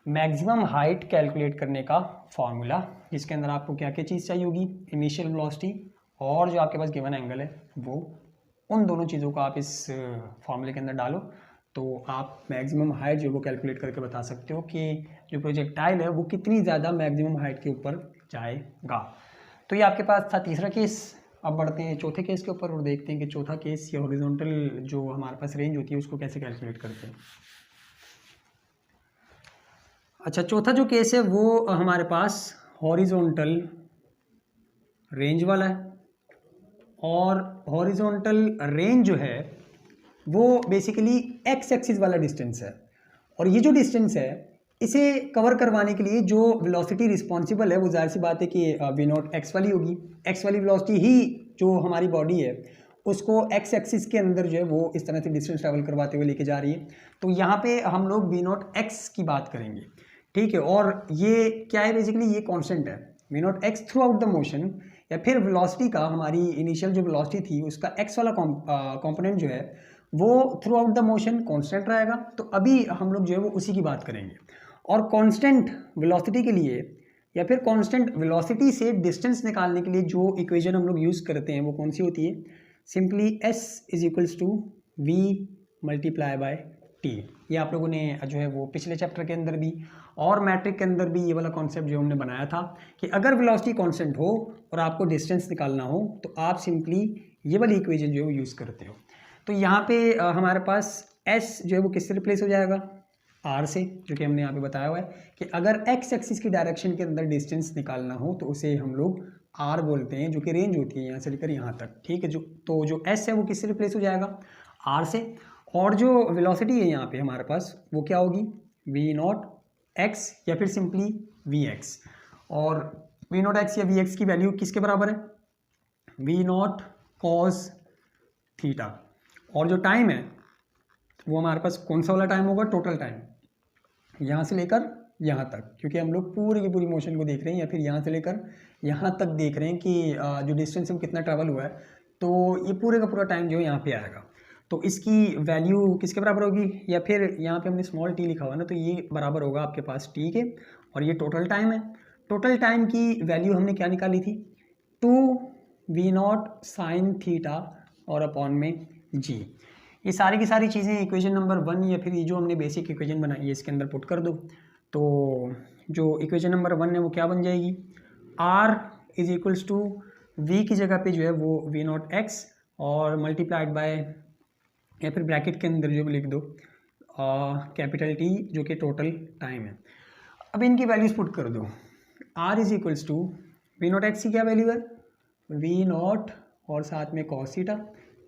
मैक्सिमम हाइट कैलकुलेट करने का फॉर्मूला, जिसके अंदर आपको क्या क्या चीज़ चाहिए होगी, इनिशियल वेलोसिटी और जो आपके पास गिवन एंगल है वो, उन दोनों चीज़ों को आप इस फॉर्मूले के अंदर डालो, तो आप मैक्सिमम हाइट जो वो कैलकुलेट करके बता सकते हो कि जो प्रोजेक्टाइल है वो कितनी ज़्यादा मैक्सिमम हाइट के ऊपर जाएगा। तो ये आपके पास था तीसरा केस। अब बढ़ते हैं चौथे केस के ऊपर और देखते हैं कि चौथा केस या हॉरिजॉन्टल जो हमारे पास रेंज होती है उसको कैसे कैलकुलेट करते हैं। अच्छा, चौथा जो केस है वो हमारे पास हॉरिजॉन्टल रेंज वाला है, और हॉरिजॉन्टल रेंज जो है वो बेसिकली एक्स एक्सिस वाला डिस्टेंस है, और ये जो डिस्टेंस है इसे कवर करवाने के लिए जो वेलोसिटी रिस्पॉन्सिबल है वो जाहिर सी बात है कि वी नॉट एक्स वाली होगी। एक्स वाली वेलोसिटी ही जो हमारी बॉडी है उसको एक्स एक्सिस के अंदर जो है वो इस तरह से डिस्टेंस ट्रैवल करवाते हुए लेके जा रही है, तो यहाँ पे हम लोग वी नॉट एक्स की बात करेंगे, ठीक है। और ये क्या है, बेसिकली ये कांस्टेंट है, we nought X throughout the motion, या फिर वेलोसिटी का हमारी इनिशियल जो वेलोसिटी थी उसका एक्स वाला कॉम्पोनेंट जो है वो throughout the motion constant रहेगा। तो अभी हम लोग जो है वो उसी की बात करेंगे, और कांस्टेंट वेलोसिटी के लिए या फिर कांस्टेंट वेलोसिटी से डिस्टेंस निकालने के लिए जो इक्वेशन हम लोग यूज़ करते हैं वो कौन सी होती है, simply s is equals to v multiply by t। ये आप लोगों ने जो है वो पिछले चैप्टर के अंदर भी और मैट्रिक के अंदर भी ये वाला कॉन्सेप्ट जो हमने बनाया था कि अगर वेलोसिटी कांस्टेंट हो और आपको डिस्टेंस निकालना हो तो आप सिंपली ये वाली इक्वेशन जो है वो यूज़ करते हो। तो यहाँ पे हमारे पास s जो है वो किससे रिप्लेस हो जाएगा, r से, जो कि हमने यहाँ पे बताया हुआ है कि अगर x एक्सिस की डायरेक्शन के अंदर डिस्टेंस निकालना हो तो उसे हम लोग आर बोलते हैं, जो कि रेंज होती है यहाँ से लेकर यहाँ तक, ठीक है। जो एस है वो किससे रिप्लेस हो जाएगा, आर से। और जो वेलोसिटी है यहाँ पे हमारे पास वो क्या होगी, वी नॉट एक्स या फिर सिंपली वी एक्स। और वी नॉट एक्स या वी एक्स की वैल्यू किसके बराबर है, वी नॉट कॉस थीटा। और जो टाइम है वो हमारे पास कौन सा वाला टाइम होगा, टोटल टाइम, यहाँ से लेकर यहाँ तक, क्योंकि हम लोग पूरी की पूरी मोशन को देख रहे हैं, या फिर यहाँ से लेकर यहाँ तक देख रहे हैं कि जो डिस्टेंस है वो कितना ट्रैवल हुआ है। तो ये पूरे का पूरा टाइम जो है यहाँ पे आएगा। तो इसकी वैल्यू किसके बराबर होगी, या फिर यहाँ पे हमने स्मॉल टी लिखा हुआ है ना, तो ये बराबर होगा आपके पास टी के, और ये टोटल टाइम है। टोटल टाइम की वैल्यू हमने क्या निकाली थी, 2v0 साइन थीटा और अपॉन में जी। ये सारी की सारी चीज़ें इक्वेशन नंबर 1 या फिर ये जो हमने बेसिक इक्वेशन बनाई है इसके अंदर पुट कर दो। तो जो इक्वेशन नंबर 1 है वो क्या बन जाएगी, r is equals to v की जगह पे जो है वो वी नॉट एक्स और मल्टीप्लाइड बाय, या फिर ब्रैकेट के अंदर जो लिख दो कैपिटल टी जो कि टोटल टाइम है। अब इनकी वैल्यूज पुट कर दो, r is equals to V nought X की क्या वैल्यू है, वी नॉट और साथ में कॉस थीटा,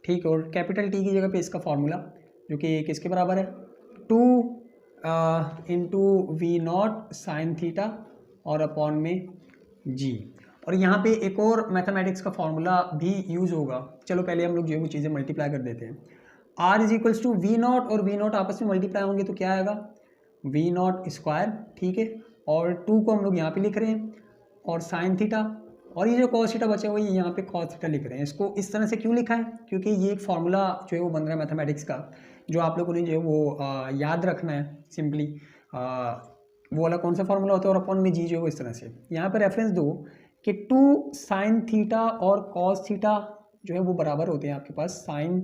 ठीक है। और कैपिटल टी की जगह पे इसका फॉर्मूला जो कि किसके बराबर है, 2 into V not sine theta और अपॉन में जी। और यहाँ पे एक और मैथमेटिक्स का फॉर्मूला भी यूज़ होगा। चलो पहले हम लोग जो है वो चीज़ें मल्टीप्लाई कर देते हैं। R is equals to V nought और वी नॉट आपस में मल्टीप्लाई होंगे तो क्या आएगा, वी नॉट स्क्वायर, ठीक है। और 2 को हम लोग यहाँ पे लिख रहे हैं और साइन थीटा, और ये जो कॉस थीटा बचा हुआ है यहाँ पे कॉस थीटा लिख रहे हैं। इसको इस तरह से क्यों लिखा है, क्योंकि ये एक फार्मूला जो है वो बन रहा है मैथमेटिक्स का, जो आप लोगों ने जो है वो याद रखना है सिंपली। वो वाला कौन सा फार्मूला होता है, और अपॉन में जी जो है वो इस तरह से। यहाँ पर रेफरेंस दो कि 2 साइन थीटा और कॉस थीटा जो है वो बराबर होते हैं आपके पास साइन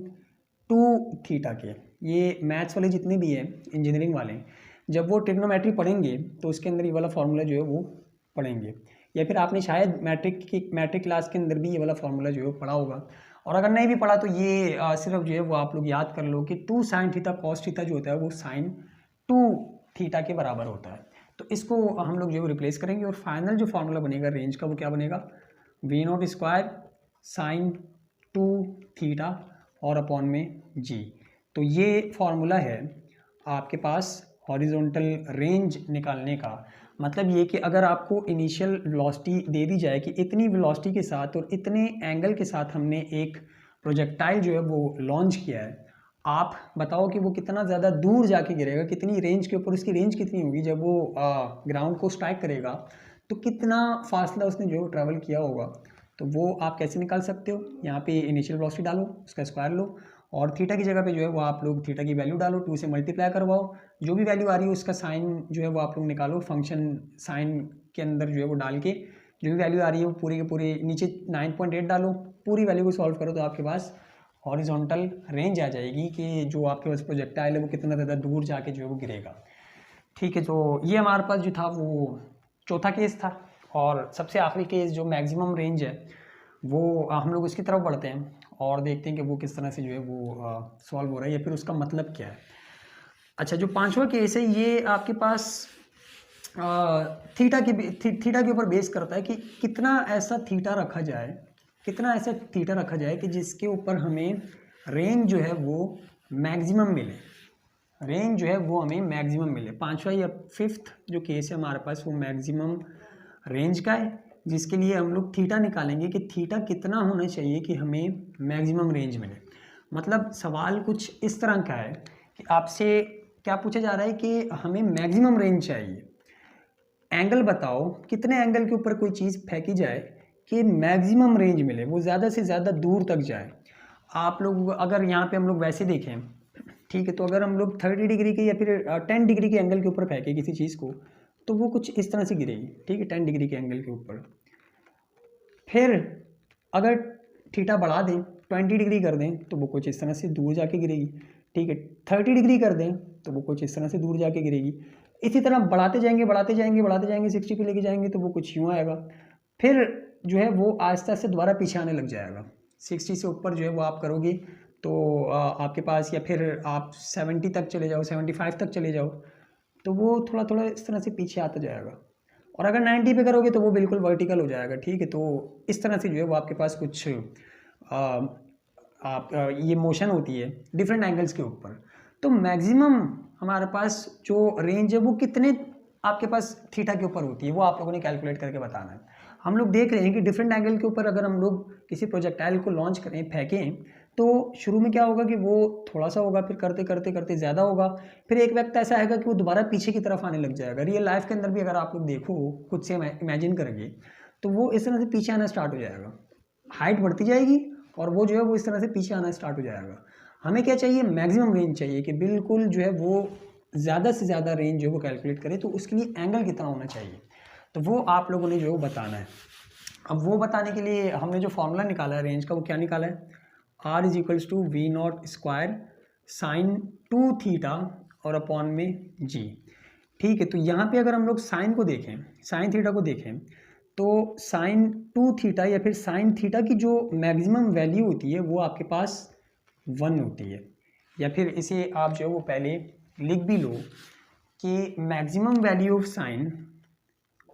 2 थीटा के। ये मैथ्स वाले जितने भी हैं इंजीनियरिंग वाले, जब वो ट्रिग्नोमेट्री पढ़ेंगे तो उसके अंदर ये वाला फार्मूला जो है वो पढ़ेंगे, या फिर आपने शायद मैट्रिक क्लास के अंदर भी ये वाला फार्मूला जो है पढ़ा होगा। और अगर नहीं भी पढ़ा तो ये सिर्फ जो है वो आप लोग याद कर लो कि 2 साइन थीटा कॉस थीटा जो होता है वो साइन 2 थीटा के बराबर होता है। तो इसको हम लोग जो है रिप्लेस करेंगे, और फाइनल जो फार्मूला बनेगा रेंज का वो क्या बनेगा, V not square sine 2 theta और अपॉन में जी। तो ये फार्मूला है आपके पास हॉरिजॉन्टल रेंज निकालने का। मतलब ये कि अगर आपको इनिशियल वेलोसिटी दे दी जाए कि इतनी वेलोसिटी के साथ और इतने एंगल के साथ हमने एक प्रोजेक्टाइल जो है वो लॉन्च किया है, आप बताओ कि वो कितना ज़्यादा दूर जाके गिरेगा, कितनी रेंज के ऊपर उसकी रेंज कितनी होगी जब वो ग्राउंड को स्ट्राइक करेगा, तो कितना फासला उसने जो ट्रैवल किया होगा। तो वो आप कैसे निकाल सकते हो, यहाँ पे इनिशियल वेलोसिटी डालो, उसका स्क्वायर लो, और थीटा की जगह पे जो है वो आप लोग थीटा की वैल्यू डालो, 2 से मल्टीप्लाई करवाओ, जो भी वैल्यू आ रही है उसका साइन जो है वो आप लोग निकालो, फंक्शन साइन के अंदर जो है वो डाल के जो भी वैल्यू आ रही है वो पूरी के पूरी नीचे 9.8 डालो, पूरी वैल्यू को सॉल्व करो तो आपके पास हॉरिजॉन्टल रेंज आ जाएगी कि जो आपके पास प्रोजेक्टाइल है वो कितना ज़्यादा दूर जाके जो है वो गिरेगा। ठीक है, तो ये हमारे पास जो था वो चौथा केस था। और सबसे आखिरी केस जो मैक्सिमम रेंज है वो हम लोग उसकी तरफ बढ़ते हैं और देखते हैं कि वो किस तरह से जो है वो सॉल्व हो रहा है, या फिर उसका मतलब क्या है। अच्छा, जो पांचवा केस है ये आपके पास थीटा के ऊपर बेस करता है कि कितना ऐसा थीटा रखा जाए, कितना ऐसा थीटा रखा जाए कि जिसके ऊपर हमें रेंज जो है वो मैक्सिमम मिले, रेंज जो है वो हमें मैक्सिमम मिले। पांचवा या फिफ्थ जो केस है हमारे पास वो मैक्सिमम रेंज का है, जिसके लिए हम लोग थीटा निकालेंगे कि थीटा कितना होना चाहिए कि हमें मैक्सिमम रेंज मिले। मतलब सवाल कुछ इस तरह का है कि आपसे क्या पूछा जा रहा है कि हमें मैक्सिमम रेंज चाहिए, एंगल बताओ कितने एंगल के ऊपर कोई चीज़ फेंकी जाए कि मैक्सिमम रेंज मिले, वो ज़्यादा से ज़्यादा दूर तक जाए। आप लोग अगर यहाँ पे हम लोग वैसे देखें, ठीक है, तो अगर हम लोग 30 डिग्री के या फिर 10 डिग्री के एंगल के ऊपर फेंके किसी चीज़ को तो वो कुछ इस तरह से गिरेगी, ठीक है, 10 डिग्री के एंगल के ऊपर। फिर अगर थीटा बढ़ा दें, 20 डिग्री कर दें तो वो कुछ इस तरह से दूर जाके गिरेगी, ठीक है। 30 डिग्री कर दें तो वो कुछ इस तरह से दूर जाके गिरेगी। इसी तरह बढ़ाते जाएंगे बढ़ाते जाएंगे बढ़ाते जाएंगे, 60 पे लेके जाएंगे तो वो कुछ यूँ आएगा। फिर जो है वो आहिस्ता आहिस्ता दोबारा पीछे आने लग जाएगा। 60 से ऊपर जो है वो आप करोगे तो आपके पास, या फिर आप 70 तक चले जाओ, 75 तक चले जाओ, तो वो थोड़ा थोड़ा इस तरह से पीछे आता जाएगा। और अगर 90 पे करोगे तो वो बिल्कुल वर्टिकल हो जाएगा, ठीक है। तो इस तरह से जो है वो आपके पास कुछ ये मोशन होती है डिफरेंट एंगल्स के ऊपर। तो मैक्सिमम हमारे पास जो रेंज है वो कितने आपके पास थीटा के ऊपर होती है, वो आप लोगों ने कैलकुलेट करके बताना है। हम लोग देख रहे हैं कि डिफरेंट एंगल के ऊपर अगर हम लोग किसी प्रोजेक्टाइल को लॉन्च करें, फेंकें, तो शुरू में क्या होगा कि वो थोड़ा सा होगा, फिर करते करते करते ज़्यादा होगा, फिर एक वक्त ऐसा आएगा कि वो दोबारा पीछे की तरफ आने लग जाएगा। रियल लाइफ के अंदर भी अगर आप लोग देखो, खुद से इमेजिन करेंगे, तो वो इस तरह से पीछे आना स्टार्ट हो जाएगा, हाइट बढ़ती जाएगी और वो जो है वो इस तरह से पीछे आना स्टार्ट हो जाएगा। हमें क्या चाहिए, मैक्सिमम रेंज चाहिए कि बिल्कुल जो है वो ज़्यादा से ज़्यादा रेंज जो है वो कैलकुलेट करें। तो उसके लिए एंगल कितना होना चाहिए, तो वो आप लोगों ने जो है बताना है। अब वो बताने के लिए हमने जो फॉर्मूला निकाला है रेंज का, वो क्या निकाला है, R is equals to V not square sine 2 theta और अपॉन में जी, ठीक है। तो यहाँ पे अगर हम लोग साइन को देखें, साइन थीटा को देखें, तो साइन 2 थीटा या फिर साइन थीटा की जो मैक्सिमम वैल्यू होती है वो आपके पास 1 होती है। या फिर इसे आप जो है वो पहले लिख भी लो कि maximum value of sine,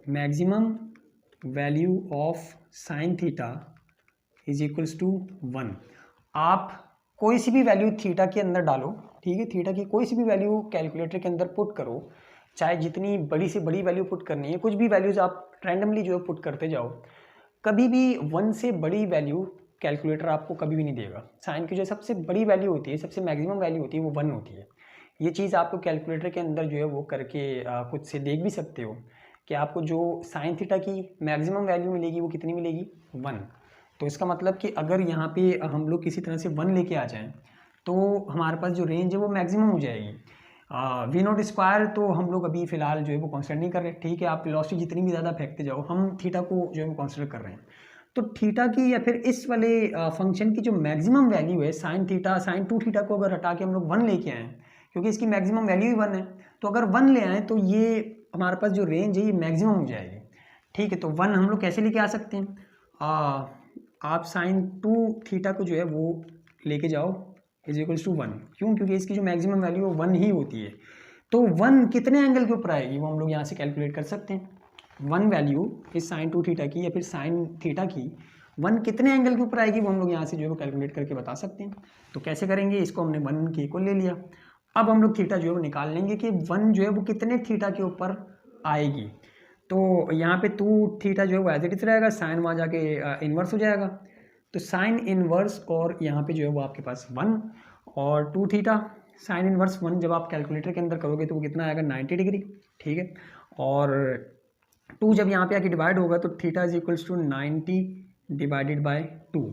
maximum value of sine theta is equals to 1। आप कोई सी भी वैल्यू थीटा के अंदर डालो, ठीक है, थीटा की कोई सी भी वैल्यू कैलकुलेटर के अंदर पुट करो, चाहे जितनी बड़ी से बड़ी वैल्यू पुट करनी है, कुछ भी वैल्यूज़ आप रैंडमली जो है पुट करते जाओ, कभी भी 1 से बड़ी वैल्यू कैलकुलेटर आपको कभी भी नहीं देगा। साइन की जो सबसे बड़ी वैल्यू होती है, सबसे मैक्सिमम वैल्यू होती है, वो 1 होती है। ये चीज़ आपको कैलकुलेटर के अंदर जो है वो करके खुद से देख भी सकते हो कि आपको जो साइन थीटा की मैक्सिमम वैल्यू मिलेगी वो कितनी मिलेगी, 1। तो इसका मतलब कि अगर यहाँ पे हम लोग किसी तरह से 1 लेके आ जाएं तो हमारे पास जो रेंज है वो मैक्सिमम हो जाएगी। वी नॉट स्क्वायर तो हम लोग अभी फ़िलहाल जो है वो कंसिडर नहीं कर रहे, ठीक है। आप वेलोसिटी जितनी भी ज़्यादा फेंकते जाओ, हम थीटा को जो है वो कंसिडर कर रहे हैं। तो थीटा की या फिर इस वाले फंक्शन की जो मैक्सिमम वैल्यू है साइन थीटा, साइन 2 थीटा को अगर हटा के हम लोग 1 लेके आएँ, क्योंकि इसकी मैक्सिमम वैल्यू ही 1 है, तो अगर 1 ले आएँ तो ये हमारे पास जो रेंज है ये मैक्सिमम हो जाएगी, ठीक है। तो 1 हम लोग कैसे लेके आ सकते हैं, आप साइन 2 थीटा को जो है वो लेके जाओ इज इक्वल्स टू 1, क्यों, क्योंकि इसकी जो मैक्सिमम वैल्यू है 1 ही होती है। तो 1 कितने एंगल के ऊपर आएगी वो हम लोग यहाँ से कैलकुलेट कर सकते हैं। 1 वैल्यू इस साइन 2 थीटा की या फिर साइन थीटा की 1 कितने एंगल के ऊपर आएगी वो हम लोग यहाँ से जो है वो कैलकुलेट करके बता सकते हैं। तो कैसे करेंगे, इसको हमने 1 के इक्वल ले लिया। अब हम लोग थीटा जो है वो निकाल लेंगे कि 1 जो है वो कितने थीटा के ऊपर आएगी। तो यहाँ पे 2 थीटा जो है वो एज इट इज रहेगा, साइन वहाँ जाके इन्वर्स हो जाएगा। तो साइन इन्वर्स और यहाँ पे जो है वो आपके पास 1 और 2 थीटा साइन इन्वर्स 1 जब आप कैलकुलेटर के अंदर करोगे तो वो कितना आएगा, 90 डिग्री, ठीक है। और 2 जब यहाँ पे आके डिवाइड होगा तो theta is equals to 90 divided by 2।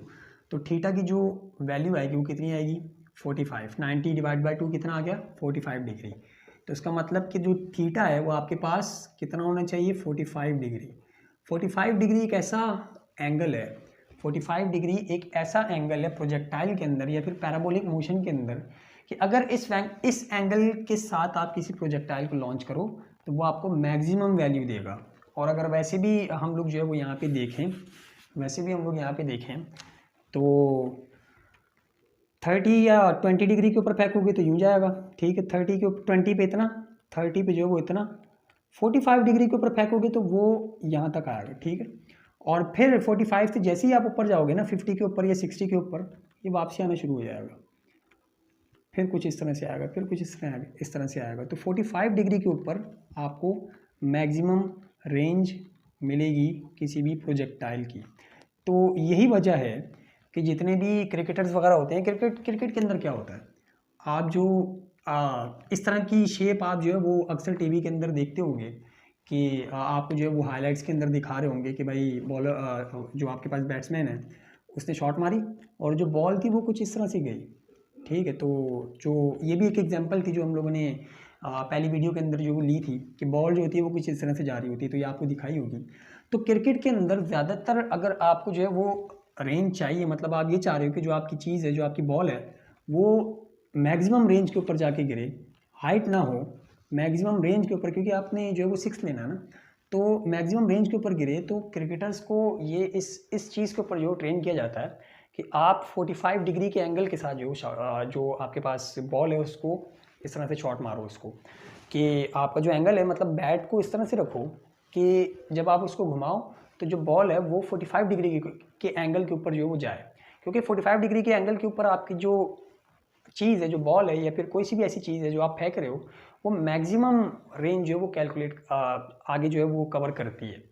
तो थीटा की जो वैल्यू आएगी वो कितनी आएगी, 45। 90 डिवाइड बाय 2 कितना आ गया, 45 डिग्री। तो इसका मतलब कि जो थीटा है वो आपके पास कितना होना चाहिए, 45 डिग्री। 45 डिग्री एक ऐसा एंगल है, 45 डिग्री एक ऐसा एंगल है प्रोजेक्टाइल के अंदर या फिर पैराबोलिक मोशन के अंदर कि अगर इस एंगल के साथ आप किसी प्रोजेक्टाइल को लॉन्च करो तो वो आपको मैक्सिमम वैल्यू देगा। और अगर वैसे भी हम लोग जो है वो यहाँ पे देखें, वैसे भी हम लोग यहाँ पे देखें तो 30 या 20 डिग्री के ऊपर फेंकोगे तो यूँ जाएगा, ठीक है। 30 के ऊपर 20 पे इतना, 30 पे जो है वो इतना, 45 डिग्री के ऊपर फेंकोगे तो वो यहाँ तक आएगा, ठीक है। और फिर 45 से जैसे ही आप ऊपर जाओगे ना 50 के ऊपर या 60 के ऊपर, ये वापसी आना शुरू हो जाएगा, फिर कुछ इस तरह से आएगा, फिर कुछ इस तरह से आएगा। तो 45 डिग्री के ऊपर आपको मैक्सिमम रेंज मिलेगी किसी भी प्रोजेक्टाइल की। तो यही वजह है कि जितने भी क्रिकेटर्स वगैरह होते हैं, क्रिकेट के अंदर क्या होता है, आप जो इस तरह की शेप आप जो है वो अक्सर टीवी के अंदर देखते होंगे कि आपको जो है वो हाइलाइट्स के अंदर दिखा रहे होंगे कि भाई बॉलर जो आपके पास बैट्समैन है उसने शॉट मारी और जो बॉल थी वो कुछ इस तरह से गई, ठीक है। तो जो ये भी एक एग्जांपल थी जो हम लोगों ने पहली वीडियो के अंदर जो ली थी कि बॉल जो होती है वो कुछ इस तरह से जा रही होती है, तो ये आपको दिखाई होगी। तो क्रिकेट के अंदर ज़्यादातर अगर आपको जो है वो रेंज चाहिए, मतलब आप ये चाह रहे हो कि जो आपकी चीज़ है, जो आपकी बॉल है वो मैक्सिमम रेंज के ऊपर जाके गिरे, हाइट ना हो, मैक्सिमम रेंज के ऊपर, क्योंकि आपने जो है वो 6 लेना है ना, तो मैक्सिमम रेंज के ऊपर गिरे। तो क्रिकेटर्स को ये इस चीज़ के ऊपर जो ट्रेन किया जाता है कि आप 45 डिग्री के एंगल के साथ जो आपके पास बॉल है उसको इस तरह से शॉट मारो उसको, कि आपका जो एंगल है मतलब बैट को इस तरह से रखो कि जब आप उसको घुमाओ तो जो बॉल है वो 45 डिग्री के एंगल के ऊपर जो है वो जाए, क्योंकि 45 डिग्री के एंगल के ऊपर आपकी जो चीज़ है, जो बॉल है या फिर कोई सी भी ऐसी चीज़ है जो आप फेंक रहे हो, वो मैक्सिमम रेंज जो है वो कैलकुलेट आगे जो है वो कवर करती है।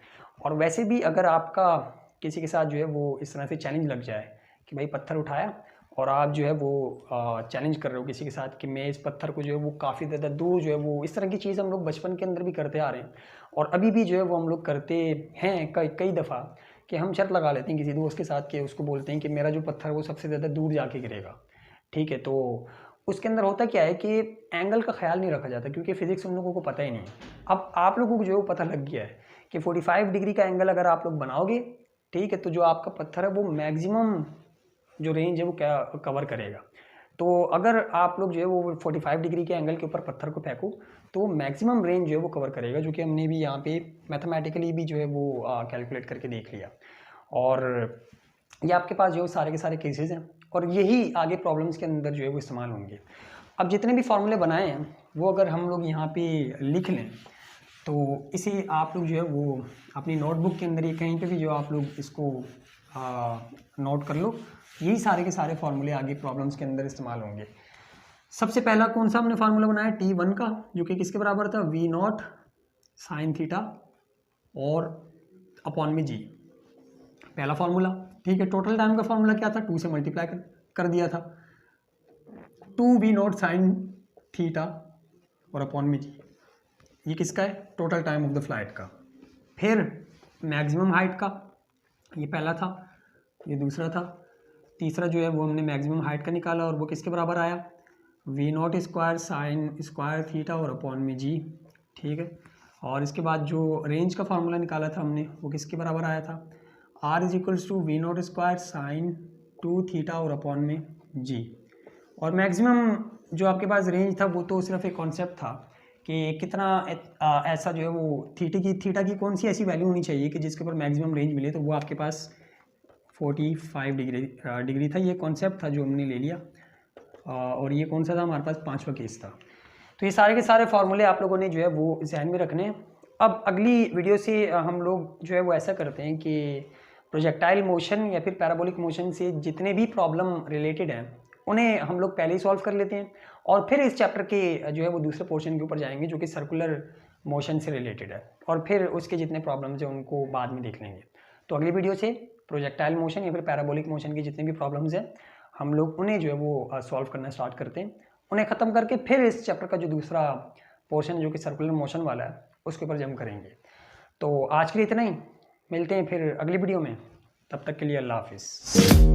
और वैसे भी अगर आपका किसी के साथ जो है वो इस तरह से चैलेंज लग जाए कि भाई पत्थर उठाया और आप जो है वो चैलेंज कर रहे हो किसी के साथ कि मैं इस पत्थर को जो है वो काफ़ी ज़्यादा दूर जो है वो, इस तरह की चीज़ हम लोग बचपन के अंदर भी करते आ रहे हैं और अभी भी जो है वो हम लोग करते हैं कई दफ़ा, कि हम शर्त लगा लेते हैं किसी दोस्त के साथ कि उसको बोलते हैं कि मेरा जो पत्थर है वो सबसे ज़्यादा दूर जाके गिरेगा, ठीक है। तो उसके अंदर होता क्या है कि एंगल का ख्याल नहीं रखा जाता, क्योंकि फिजिक्स उन लोगों को पता ही नहीं है। अब आप लोगों को जो है वो पता लग गया है कि 45 डिग्री का एंगल अगर आप लोग बनाओगे, ठीक है, तो जो आपका पत्थर है वो मैक्सिमम जो रेंज है वो क्या कवर करेगा। तो अगर आप लोग जो है वो 45 डिग्री के एंगल के ऊपर पत्थर को फेंको तो मैक्सिमम रेंज जो है वो कवर करेगा, जो कि हमने भी यहाँ पे मैथमेटिकली भी जो है वो कैलकुलेट करके देख लिया। और ये आपके पास जो सारे के सारे केसेस हैं और यही आगे प्रॉब्लम्स के अंदर जो है वो इस्तेमाल होंगे। अब जितने भी फार्मूले बनाए हैं वो अगर हम लोग यहाँ पे लिख लें तो इसे आप लोग जो है वो अपनी नोटबुक के अंदर या कहीं पे भी जो आप लोग इसको नोट कर लो, यही सारे के सारे फार्मूले आगे प्रॉब्लम्स के अंदर इस्तेमाल होंगे। सबसे पहला कौन सा हमने फार्मूला बनाया, T1 का, जो कि किसके बराबर था, V0 साइन थीटा और अपॉन में जी, पहला फार्मूला, ठीक है। टोटल टाइम का फार्मूला क्या था, 2 से मल्टीप्लाई कर दिया था, 2V0 साइन थीटा और अपॉन में जी, ये किसका है, total time of the flight का। फिर मैक्सिमम हाइट का, ये पहला था, ये दूसरा था, तीसरा जो है वो हमने मैक्सिमम हाइट का निकाला और वो किसके बराबर आया, V0 square sine square theta और अपॉन में जी, ठीक है। और इसके बाद जो रेंज का फार्मूला निकाला था हमने वो किसके बराबर आया था, R is equals to V0 square sine 2 theta और अपॉन में जी। और मैक्सिमम जो आपके पास रेंज था वो तो सिर्फ एक कॉन्सेप्ट था कि कितना ऐसा जो है वो थीटा की कौन सी ऐसी वैल्यू होनी चाहिए कि जिसके ऊपर मैक्सिमम रेंज मिले, तो वो आपके पास 45 डिग्री था, ये कॉन्सेप्ट था जो हमने ले लिया। और ये कौन सा था, हमारे पास 5वां केस था। तो ये सारे के सारे फार्मूले आप लोगों ने जो है वो जहन में रखने हैं। अब अगली वीडियो से हम लोग जो है वो ऐसा करते हैं कि प्रोजेक्टाइल मोशन या फिर पैराबोलिक मोशन से जितने भी प्रॉब्लम रिलेटेड हैं उन्हें हम लोग पहले ही सॉल्व कर लेते हैं और फिर इस चैप्टर के जो है वो दूसरे पोर्शन के ऊपर जाएंगे जो कि सर्कुलर मोशन से रिलेटेड है, और फिर उसके जितने प्रॉब्लम्स हैं उनको बाद में देख लेंगे। तो अगली वीडियो से प्रोजेक्टाइल मोशन या फिर पैराबोलिक मोशन की जितने भी प्रॉब्लम्स हैं हम लोग उन्हें जो है वो सॉल्व करना स्टार्ट करते हैं। उन्हें ख़त्म करके फिर इस चैप्टर का जो दूसरा पोर्शन जो कि सर्कुलर मोशन वाला है उसके ऊपर जम करेंगे। तो आज के लिए इतना ही, मिलते हैं फिर अगली वीडियो में, तब तक के लिए अल्लाह हाफिज़।